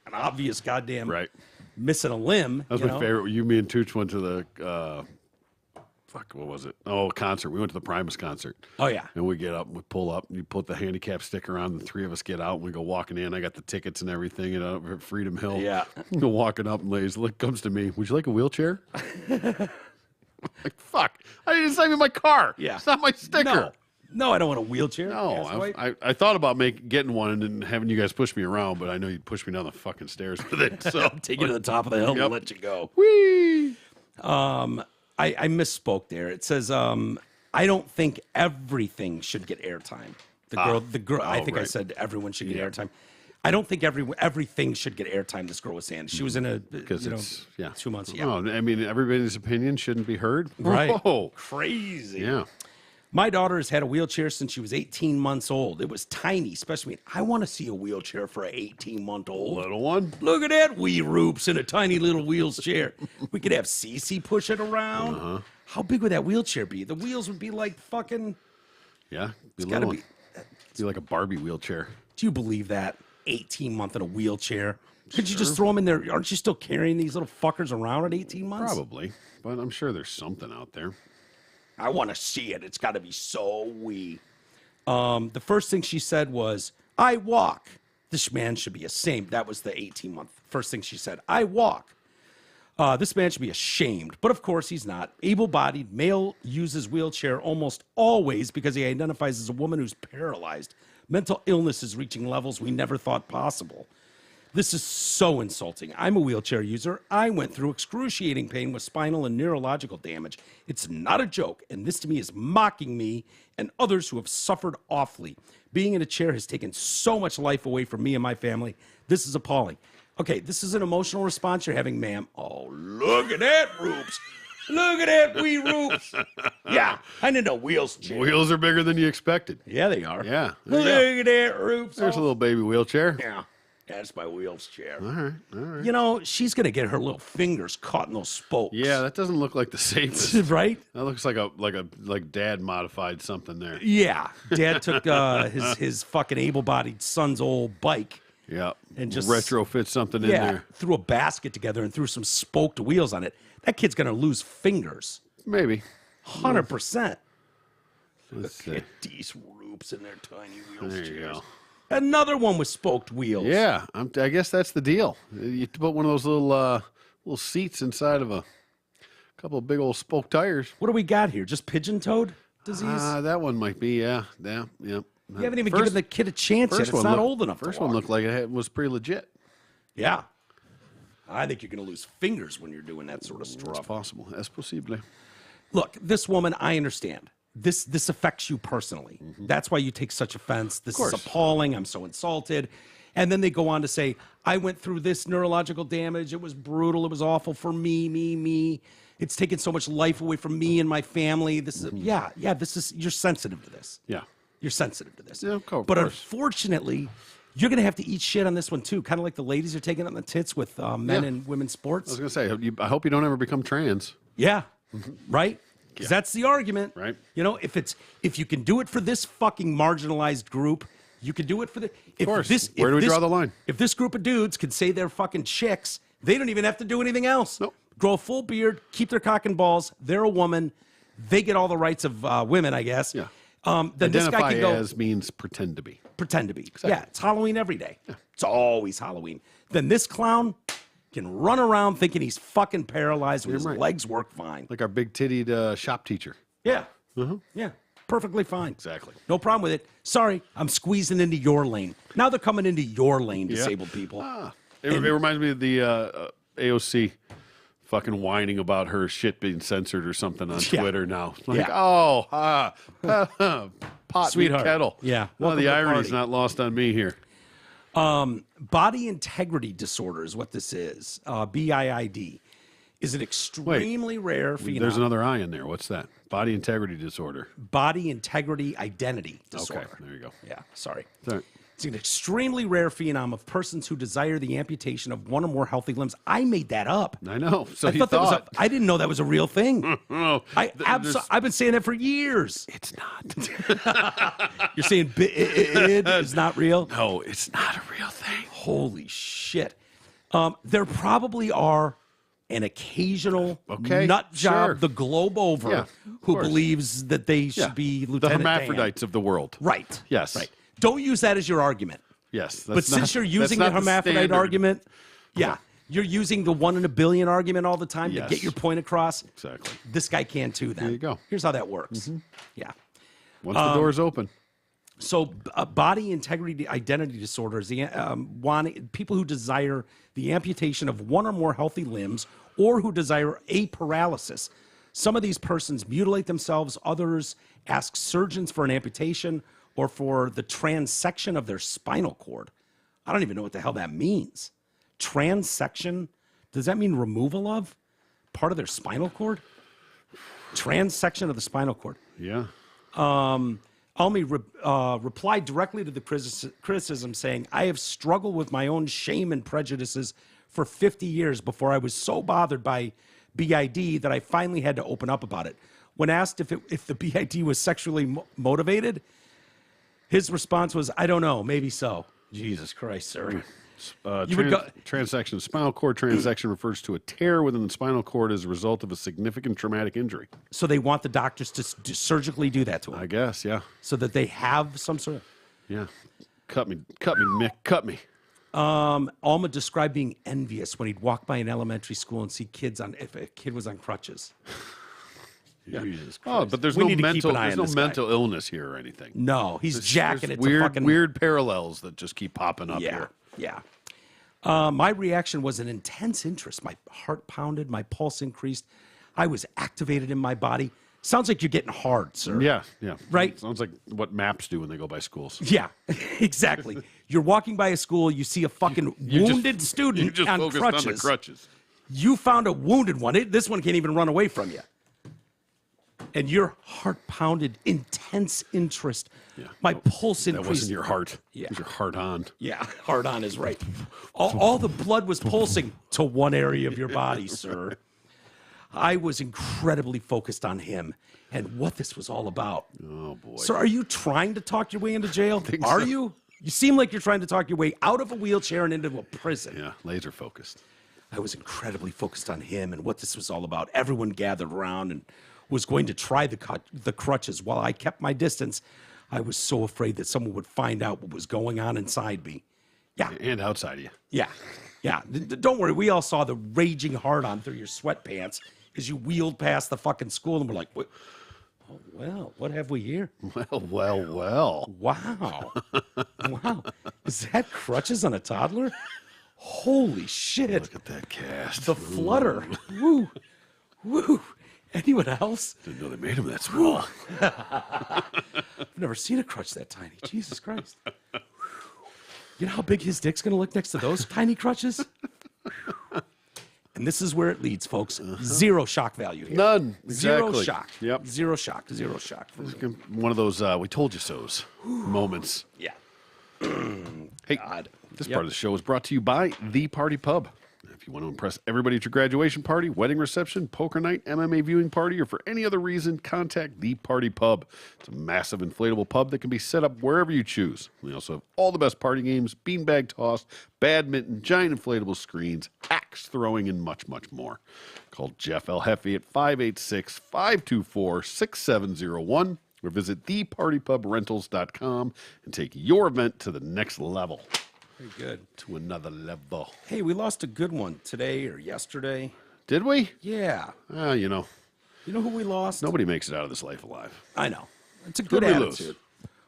an obvious goddamn missing a limb. That was my favorite. You, me, and Tooch went to the what was it? Oh, concert. We went to the Primus concert. Oh yeah. And we get up, and we pull up, and you put the handicap sticker on. The three of us get out, and we go walking in. I got the tickets and everything, at Freedom Hill. Yeah. Go walking up, and ladies comes to me. Would you like a wheelchair? Like fuck! I didn't save me my car. Yeah. It's not my sticker. No, I don't want a wheelchair. No, I thought about getting one and then having you guys push me around, but I know you'd push me down the fucking stairs with it. So take you to the top of the hill and let you go. Whee! I misspoke there. It says, I don't think everything should get airtime. The girl. I think I said everyone should get airtime. I don't think everything should get airtime. This girl was saying she was in a 2 months. Yeah. Oh, I mean, everybody's opinion shouldn't be heard. Right. Whoa. Crazy. Yeah. My daughter has had a wheelchair since she was 18 months old. It was tiny, especially. I want to see a wheelchair for an 18-month-old. Little one. Look at that wee roops in a tiny little wheelchair. We could have Cece push it around. How big would that wheelchair be? The wheels would be like fucking. Yeah. It's got to be. Be like a Barbie wheelchair. Do you believe that? 18-month in a wheelchair. Could you just throw them in there? Aren't you still carrying these little fuckers around at 18 months? Probably. But I'm sure there's something out there. I want to see it. It's got to be so wee. The first thing she said was, I walk. This man should be ashamed. That was the 18-month. First thing she said, I walk. This man should be ashamed. But of course he's not. Able-bodied male uses wheelchair almost always because he identifies as a woman who's paralyzed. Mental illness is reaching levels we never thought possible. This is so insulting. I'm a wheelchair user. I went through excruciating pain with spinal and neurological damage. It's not a joke, and this to me is mocking me and others who have suffered awfully. Being in a chair has taken so much life away from me and my family. This is appalling. Okay, this is an emotional response you're having, ma'am. Oh, look at that, Roops. Look at that wee Roops. Yeah, I need a wheels chair. Wheels are bigger than you expected. Yeah, they are. Yeah. Look at that, Roops. There's a little baby wheelchair. Yeah, that's my wheels chair. All right. All right. You know, she's going to get her little fingers caught in those spokes. Yeah, that doesn't look like the safest. Right? That looks like Dad modified something there. Yeah. Dad took his fucking able-bodied son's old bike. Yeah. And just retrofit something in there. Threw a basket together and threw some spoked wheels on it. That kid's going to lose fingers. Maybe. 100%. Let's Look see. at these Roops in their tiny wheels There you chairs. go. Another one with spoked wheels. Yeah, I guess that's the deal. You put one of those little seats inside of a couple of big old spoke tires. What do we got here? Just pigeon-toed disease? That one might be, yeah. Yep. You haven't even given the kid a chance yet. It's not old enough. First to walk. one looked like it was pretty legit. Yeah. I think you're going to lose fingers when you're doing that sort of It's stuff. possible. Es posible. Look, this woman, I understand. This affects you personally. That's why you take such offense. This is appalling. I'm so insulted. And then they go on to say, I went through this neurological damage. It was brutal. It was awful for me. It's taken so much life away from me and my family. This is, you're sensitive to this. Yeah. You're sensitive to this. Yeah, of course. But unfortunately, you're going to have to eat shit on this one too. Kind of like the ladies are taking it on the tits with men and women's sports. I was going to say, I hope you don't ever become trans. Yeah. Right? Because that's the argument. Right. You know, if you can do it for this fucking marginalized group, you can do it for the. Of course. Where do we draw the line? If this group of dudes can say they're fucking chicks, they don't even have to do anything else. Nope. Grow a full beard, keep their cock and balls. They're a woman. They get all the rights of women, I guess. Yeah. Then Identify this guy can go as means pretend to be. pretend to be. Yeah, it's Halloween every day. Yeah. It's always Halloween. Then this clown can run around thinking he's fucking paralyzed when his legs work fine. Like our big-tittied shop teacher. Yeah. Yeah. Perfectly fine. Exactly. No problem with it. Sorry, I'm squeezing into your lane. Now they're coming into your lane, disabled people. It reminds me of the AOC fucking whining about her shit being censored or something on Twitter now. Like, pot Sweetheart. kettle. Yeah. Well, Welcome the to the irony's party. not lost on me here. Body integrity disorder is what this is. BIID is an extremely rare phenomenon. There's another I in there. What's that? Body integrity disorder. Body integrity identity disorder. Okay, there you go. Yeah, sorry. Sorry. It's an extremely rare phenomenon of persons who desire the amputation of one or more healthy limbs. I made that up. I know. So I he thought that was thought. I didn't know that was a real thing. Oh, I've been saying that for years. it's not. You're saying it is not real? No, it's not a real thing. Holy shit. There probably are an occasional nut job the globe over who course. believes that they should be The Lieutenant Dan. hermaphrodites of the world. Right. Yes. Right. Don't use that as your argument. Yes. But since you're using the hermaphrodite argument, you're using the 1 in a billion argument all the time to get your point across. Exactly. This guy can too then. There you go. Here's how that works. Yeah. Once the door's open. So body integrity identity disorder is the people who desire the amputation of one or more healthy limbs or who desire aparalysis. Some of these persons mutilate themselves. Others ask surgeons for an amputation or for the transection of their spinal cord. I don't even know what the hell that means. Transection? Does that mean removal of part of their spinal cord? Transection of the spinal cord. Yeah. Almi replied directly to the criticism saying, I have struggled with my own shame and prejudices for 50 years before I was so bothered by BID that I finally had to open up about it. When asked if the BID was sexually motivated, his response was, I don't know, maybe so. Jesus Christ, sir. Transection. Spinal cord transection refers to a tear within the spinal cord as a result of a significant traumatic injury. So they want the doctors to surgically do that to him. I guess, yeah. So that they have some sort of... Yeah. Cut me, Mick, cut me. Alma described being envious when he'd walk by an elementary school and see if a kid was on crutches. Jesus Christ. Oh, but there's We no need to keep mental, an eye there's on no this guy. mental illness here or anything. No, he's jacking it weird, to fucking... weird parallels that just keep popping up here. Yeah. My reaction was an intense interest. My heart pounded, my pulse increased. I was activated in my body. Sounds like you're getting hard, sir. Yeah. Right? Sounds like what maps do when they go by schools. Yeah, exactly. You're walking by a school, you see a fucking wounded student You just on focused crutches. on the crutches. You found a wounded one. This one can't even run away from you. And your heart pounded, intense interest. Yeah. My pulse increased. That wasn't your heart. Yeah. It was your heart on. Yeah, hard on is right. All the blood was pulsing to one area of your body, sir. I was incredibly focused on him and what this was all about. Oh, boy. Sir, are you trying to talk your way into jail? Are so. you? You seem like you're trying to talk your way out of a wheelchair and into a prison. Yeah, laser focused. I was incredibly focused on him and what this was all about. Everyone gathered around and was going to try the crutches while I kept my distance. I was so afraid that someone would find out what was going on inside me. Yeah. And outside of you. Yeah. Yeah. Don't worry. We all saw the raging hard on through your sweatpants as you wheeled past the fucking school and we're like, what? Oh, well, what have we here? Well. Wow. Wow. Is that crutches on a toddler? Holy shit. Look at that cast. The flutter. Woo. Woo. Anyone else? Didn't know they made him that small. I've never seen a crutch that tiny. Jesus Christ. You know how big his dick's going to look next to those tiny crutches? And this is where it leads, folks. Zero shock value here. None. Zero Exactly. shock. Yep. Zero shock. Zero shock. One of those we told you so's moments. Yeah. Hey, God. this Yep. part of the show is brought to you by The Party Pub. If you want to impress everybody at your graduation party, wedding reception, poker night, MMA viewing party, or for any other reason, contact The Party Pub. It's a massive inflatable pub that can be set up wherever you choose. We also have all the best party games, beanbag toss, badminton, giant inflatable screens, axe throwing, and much, much more. Call Jeff El Jefe at 586-524-6701 or visit thepartypubrentals.com and take your event to the next level. Very good. To another level. Hey, we lost a good one today or yesterday. Did we? Yeah. You know, You know who we lost? nobody makes it out of this life alive. I know. It's a good Who'd we lose? attitude.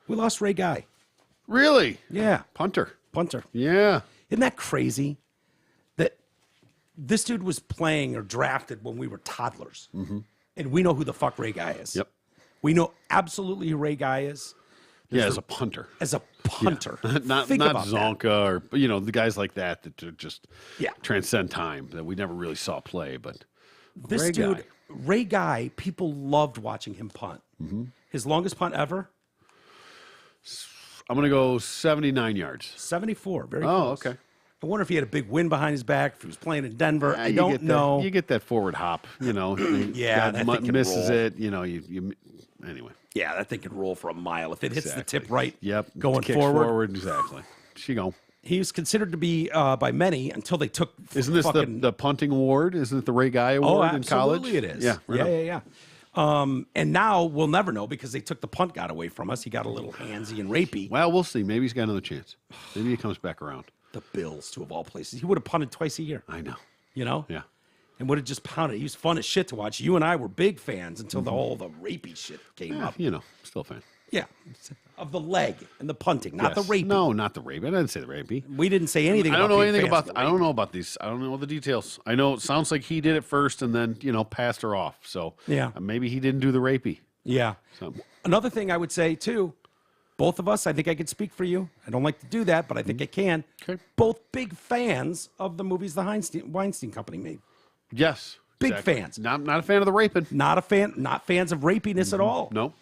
We lost Ray Guy. Really? Yeah. Punter. Punter. Yeah. Isn't that crazy that this dude was playing or drafted when we were toddlers? Mm-hmm. And we know who the fuck Ray Guy is. Yep. We know absolutely who Ray Guy is. Yeah, as a punter. As a punter. Not Think about Zonka or, the guys like that are just Yeah. transcend time that we never really saw play. But This Ray dude, Guy. Ray Guy, people loved watching him punt. Mm-hmm. His longest punt ever, I'm going to go 79 yards. 74. Very Oh, close. okay. I wonder if he had a big win behind his back, if he was playing in Denver. I You don't get know. That, you get that forward hop, Yeah, that thing can misses roll. it, you anyway. Yeah, that thing can roll for a mile. If it hits the Exactly. tip right, Yep. going Kicks forward. Exactly. She go. He was considered to be by many until they took. Isn't this fucking, the punting award? Isn't it the Ray Guy award in college? absolutely it is. Yeah. right on. Yeah. And now we'll never know because they took the punt god away from us. He got a little handsy and rapey. Well, we'll see. Maybe he's got another chance. Maybe he comes back around. The Bills, to of all places. He would have punted twice a year, I know. you know? Yeah. And would have just pounded. He was fun as shit to watch. You and I were big fans until all the rapey shit came up. Still a fan. Yeah. Of the leg and the punting, not the Yes. rapey. No, not the rapey. I didn't say the rapey. We didn't say anything I about don't know being anything fans about. of the I don't rapey. know about these. I don't know the details. I know it sounds like he did it first and then passed her off. So Yeah. maybe he didn't do the rapey. Yeah. So Another thing I would say, too, both of us, I think I could speak for you. I don't like to do that, but I think I can. Okay. Both big fans of the movies the Weinstein Company made. yes, Big exactly. fans. Not a fan of the raping. Not fans of rapiness at all. Nope.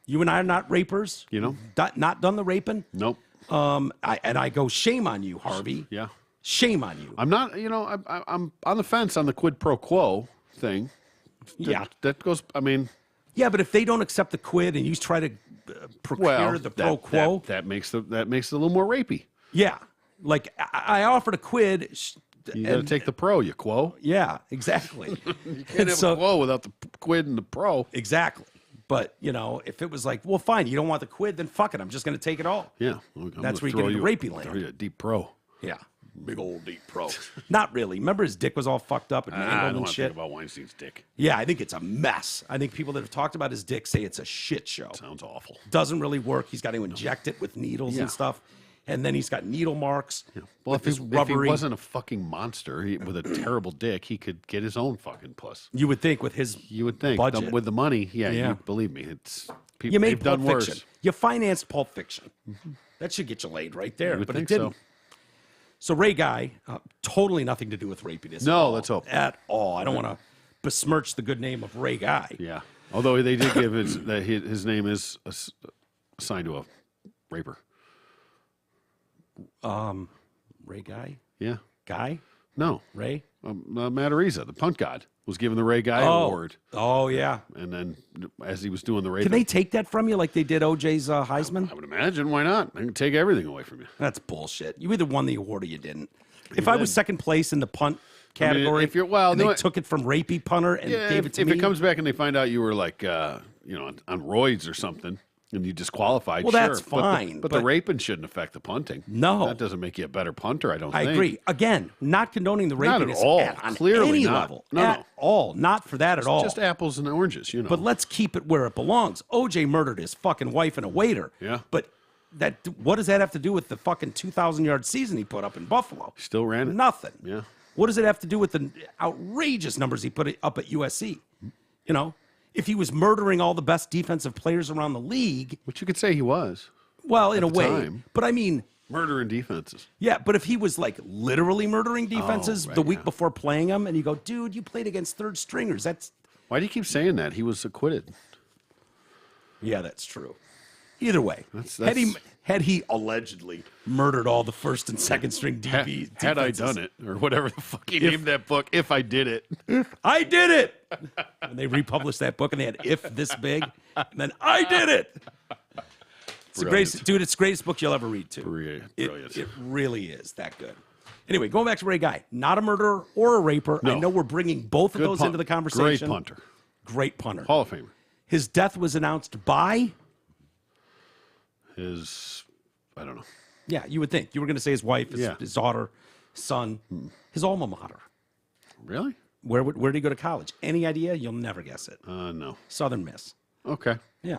You and I are not rapers. Not done the raping. Nope. I go, shame on you, Harvey. Yeah. Shame on you. I'm not. I'm on the fence on the quid pro quo thing. Yeah. That goes. I mean. Yeah, but if they don't accept the quid and you try to procure the pro quo. That makes it a little more rapey. Yeah. Like, I offered a quid. You got to take the pro, you quo. Yeah, exactly. You can't have a quo without the quid and the pro. Exactly. But, if it was like, well, fine, you don't want the quid, then fuck it. I'm just going to take it all. Yeah. That's where you get into rapey land. Throw you a deep pro. Yeah. Big old deep pro. Not really. Remember his dick was all fucked up and I mangled don't and want to shit? think about Weinstein's dick. Yeah, I think it's a mess. I think people that have talked about his dick say it's a shit show. Sounds awful. Doesn't really work. He's got to inject it with needles Yeah. and stuff. and then he's got needle marks. Yeah. Well, with if he wasn't a fucking monster with a terrible dick, he could get his own fucking puss. You would think with his budget. With the money, you believe me, it's people. You made they've done Pulp Fiction. worse. You financed Pulp Fiction. That should get you laid right there, You would but think it didn't. So Ray Guy, totally nothing to do with rapiness. No, let's hope. At all. I don't want to besmirch the good name of Ray Guy. Yeah. Although they did give his name is assigned to a raper. Ray Guy? Yeah. Guy? No. Ray? Matt Ariza, the punt god, was given the Ray Guy Award. Oh, yeah. And then as he was doing the raping. Can they take that from you like they did OJ's Heisman? I would imagine. Why not? They can take everything away from you. That's bullshit. You either won the award or you didn't. If I was second place in the punt category, if you're- well, and no, they took it from rapey punter and gave it to if me. it comes back and they find out you were like, on roids or something, and you disqualified, well, sure. that's fine. But the raping shouldn't affect the punting. No. That doesn't make you a better punter, I don't I think. agree. Again, not condoning the Not at rapiness all. on Clearly any not. level. No, at no. all. Not for that at all. Just apples and oranges, But let's keep it where it belongs. OJ murdered his fucking wife and a waiter. Yeah. But what does that have to do with the fucking 2,000-yard season he put up in Buffalo? Still ran it. Nothing. Yeah. What does it have to do with the outrageous numbers he put up at USC? You know, if he was murdering all the best defensive players around the league, Which you could say he was. well, in a way. time. But I mean, Murdering defenses. yeah, but if he was like literally murdering defenses right, the week yeah. before playing them, and you go, dude, you played against third stringers. Why do you keep saying that? He was acquitted. Yeah, that's true. Either way, That's- had he allegedly murdered all the first and second string Had I defenses, done it, or whatever the fuck he named that book, if I did it. I did it. And they republished that book, and they had "if this big," and then I did it. It's the greatest, dude. It's the greatest book you'll ever read, too. Brilliant. It really is that good. Anyway, going back to Ray Guy, not a murderer or a raper. No. I know we're bringing both of those into the conversation. Great punter. Great punter. Hall of Famer. His death was announced by. I don't know. Yeah, you would think. You were going to say his wife, Yeah. his daughter, son, his alma mater. Really? Where did he go to college? Any idea? You'll never guess it. No. Southern Miss. Okay. Yeah.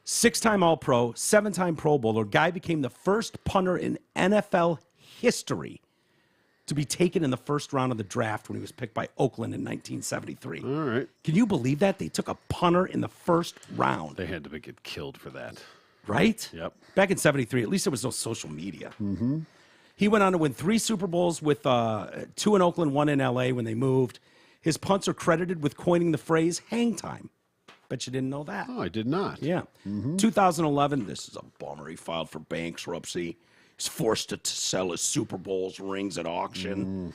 6-time All-Pro, 7-time Pro Bowler. Guy became the first punter in NFL history to be taken in the first round of the draft when he was picked by Oakland in 1973. All right. Can you believe that? They took a punter in the first round. They had to get killed for that. Right? Yep. Back in 73, at least there was no social media. Mm-hmm. He went on to win 3 Super Bowls with 2 in Oakland, 1 in L.A. when they moved. His punts are credited with coining the phrase hang time. Bet you didn't know that. Oh, I did not. Yeah. 2011, this is a bummer. He filed for bankruptcy. He's forced to sell his Super Bowls rings at auction.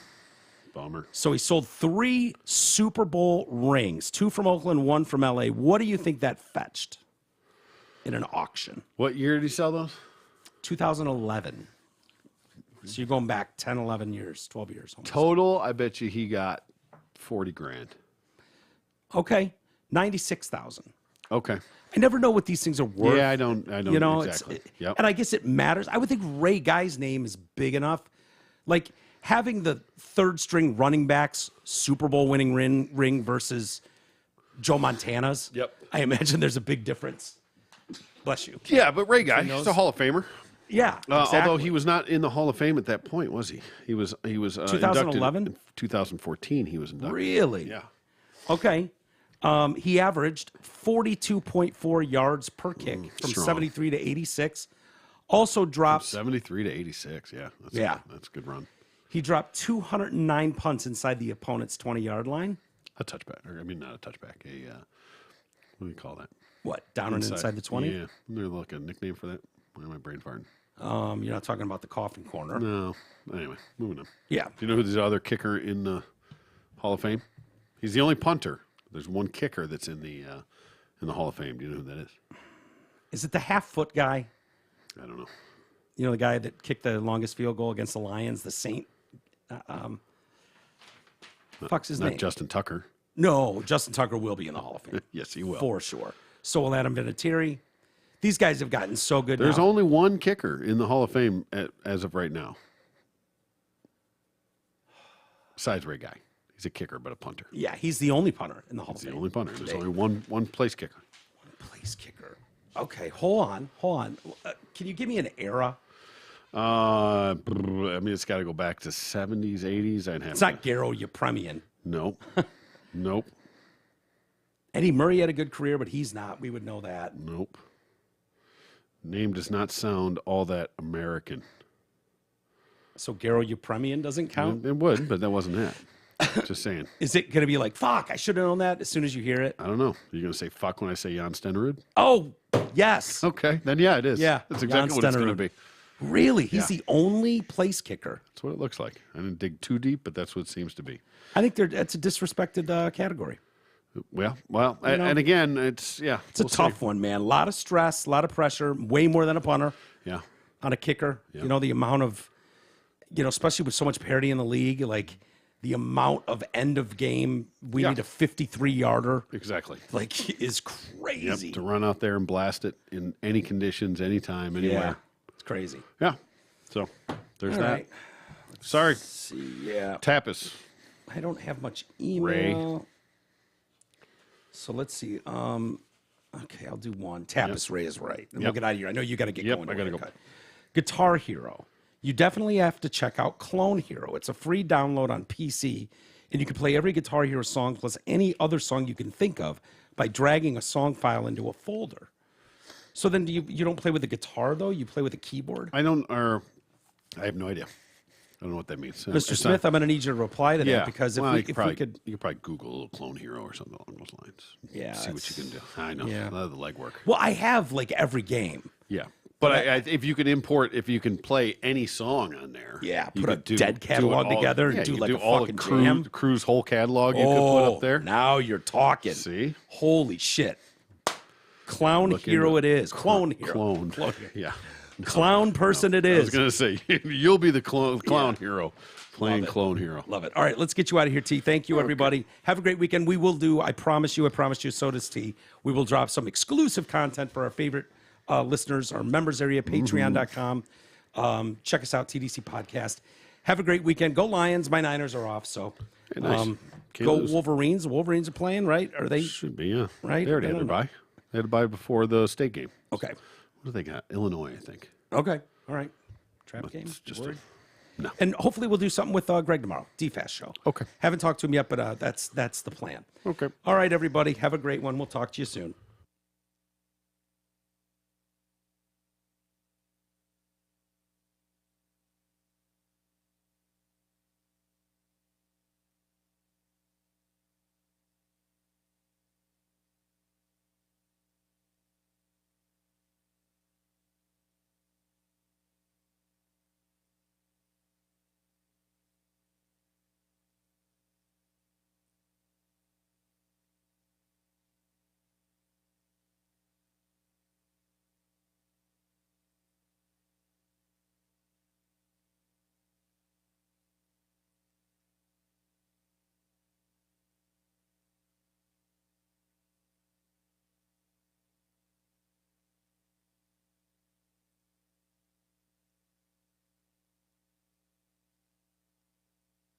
Bummer. So he sold 3 Super Bowl rings, 2 from Oakland, 1 from L.A. What do you think that fetched in an auction? What year did he sell those? 2011. So you're going back 10, 11 years, 12 years. Almost. Total, I bet you he got 40 grand. Okay. 96,000. Okay. I never know what these things are worth. Yeah, I don't You know, exactly. Yep. And I guess it matters. I would think Ray Guy's name is big enough. Like having the third string running backs Super Bowl winning ring versus Joe Montana's. Yep. I imagine there's a big difference. Bless you. Yeah, but Ray Guy, he's a Hall of Famer. Yeah. Exactly. Although he was not in the Hall of Fame at that point, was he? He was 2011? inducted in 2014 he was inducted. Really? Yeah. Okay. He averaged 42.4 yards per kick from strong. 73 to 86. Also dropped 73 to 86, yeah. That's a good run. He dropped 209 punts inside the opponent's 20-yard line. A touchback. Or, I mean, not a touchback. What do you call that? What, down and inside the 20? Yeah. There's like a nickname for that. Why am I brain farting? You're not talking about the coffin corner. No. Anyway, moving on. Yeah. Do you know who the other kicker in the Hall of Fame? He's the only punter. There's one kicker that's in the Hall of Fame. Do you know who that is? Is it the half-foot guy? I don't know. You know, the guy that kicked the longest field goal against the Lions, the Saint? Fuck's his name? Not Justin Tucker. No, Justin Tucker will be in the Hall of Fame. Yes, he will. For sure. So will Adam Vinatieri. These guys have gotten so good There's now. only one kicker in the Hall of Fame as of right now. Besides Ray Guy. He's a kicker, but a punter. Yeah, he's the only punter in the Hall of He's Fame. the only punter. There's only one place kicker. Place kicker. Okay, hold on. Can you give me an era I mean, it's got to go back to 70s, 80s. I'd have It's not Garo Yepremian. Nope. Nope. Eddie Murray had a good career, but he's not. We would know that. Nope. Name does not sound all that American. So Garo Yepremian doesn't count? It would, but that wasn't it. Just saying. Is it going to be like, fuck, I should have known that as soon as you hear it? I don't know. You're going to say fuck when I say Jan Stenerud? Oh, yes. Okay. Then, yeah, it is. Yeah. That's exactly what it's going to be. Really? He's the only place kicker. That's what it looks like. I didn't dig too deep, but that's what it seems to be. I think that's a disrespected category. Well, and again, it's a tough one, man. A lot of stress, a lot of pressure, way more than a punter. Yeah. On a kicker. Yeah. You know, the amount of, especially with so much parity in the league, like the amount of end of game, we need a 53-yarder. Exactly. Like, is crazy. Yep, to run out there and blast it in any conditions, anytime, anywhere. Yeah. It's crazy. Yeah. So, there's All that. right. Sorry. See, yeah. Tapas. I don't have much email. Ray. So let's see. Okay, I'll do one. Tapas Ray is right. And we'll Yep. get out of here. I know you got to get Yep, going. I gotta go. Guitar Hero. You definitely have to check out Clone Hero. It's a free download on PC, and you can play every Guitar Hero song plus any other song you can think of by dragging a song file into a folder. So then you don't play with the guitar, though? You play with a keyboard? I have no idea. I don't know what that means. Mr. Smith, I'm going to need you to reply to that because if we could... You could probably Google a little Clone Hero or something along those lines. Yeah. See what you can do. I know. Yeah. A lot of the legwork. Well, I have like every game. Yeah. But if you can play any song on there. Yeah, you put could a dead catalog together and do you like do a all fucking the jam. Cruise whole catalog you could put up there. Now you're talking. See? Holy shit. Clown Hero it is. Clone Hero. Clone. Hero. Yeah. Clown person it is. I was going to say, you'll be the clown hero playing Clone Hero. Love it. All right, let's get you out of here, T. Thank you, everybody. Have a great weekend. We will do, I promise you, so does T. We will drop some exclusive content for our favorite listeners, our members area, patreon.com. Check us out, TDC Podcast. Have a great weekend. Go Lions. My Niners are off, so Nice. go Wolverines. The Wolverines are playing, right? Are they? Should be, yeah. Right? They already I had don't their bye. They had a bye before the state game. Okay. What do they got? Illinois, I think. Okay. All right. Trap game. It's just Worried? no. And hopefully we'll do something with Greg tomorrow. DFAST show. Okay. Haven't talked to him yet, but that's the plan. Okay. All right, everybody. Have a great one. We'll talk to you soon.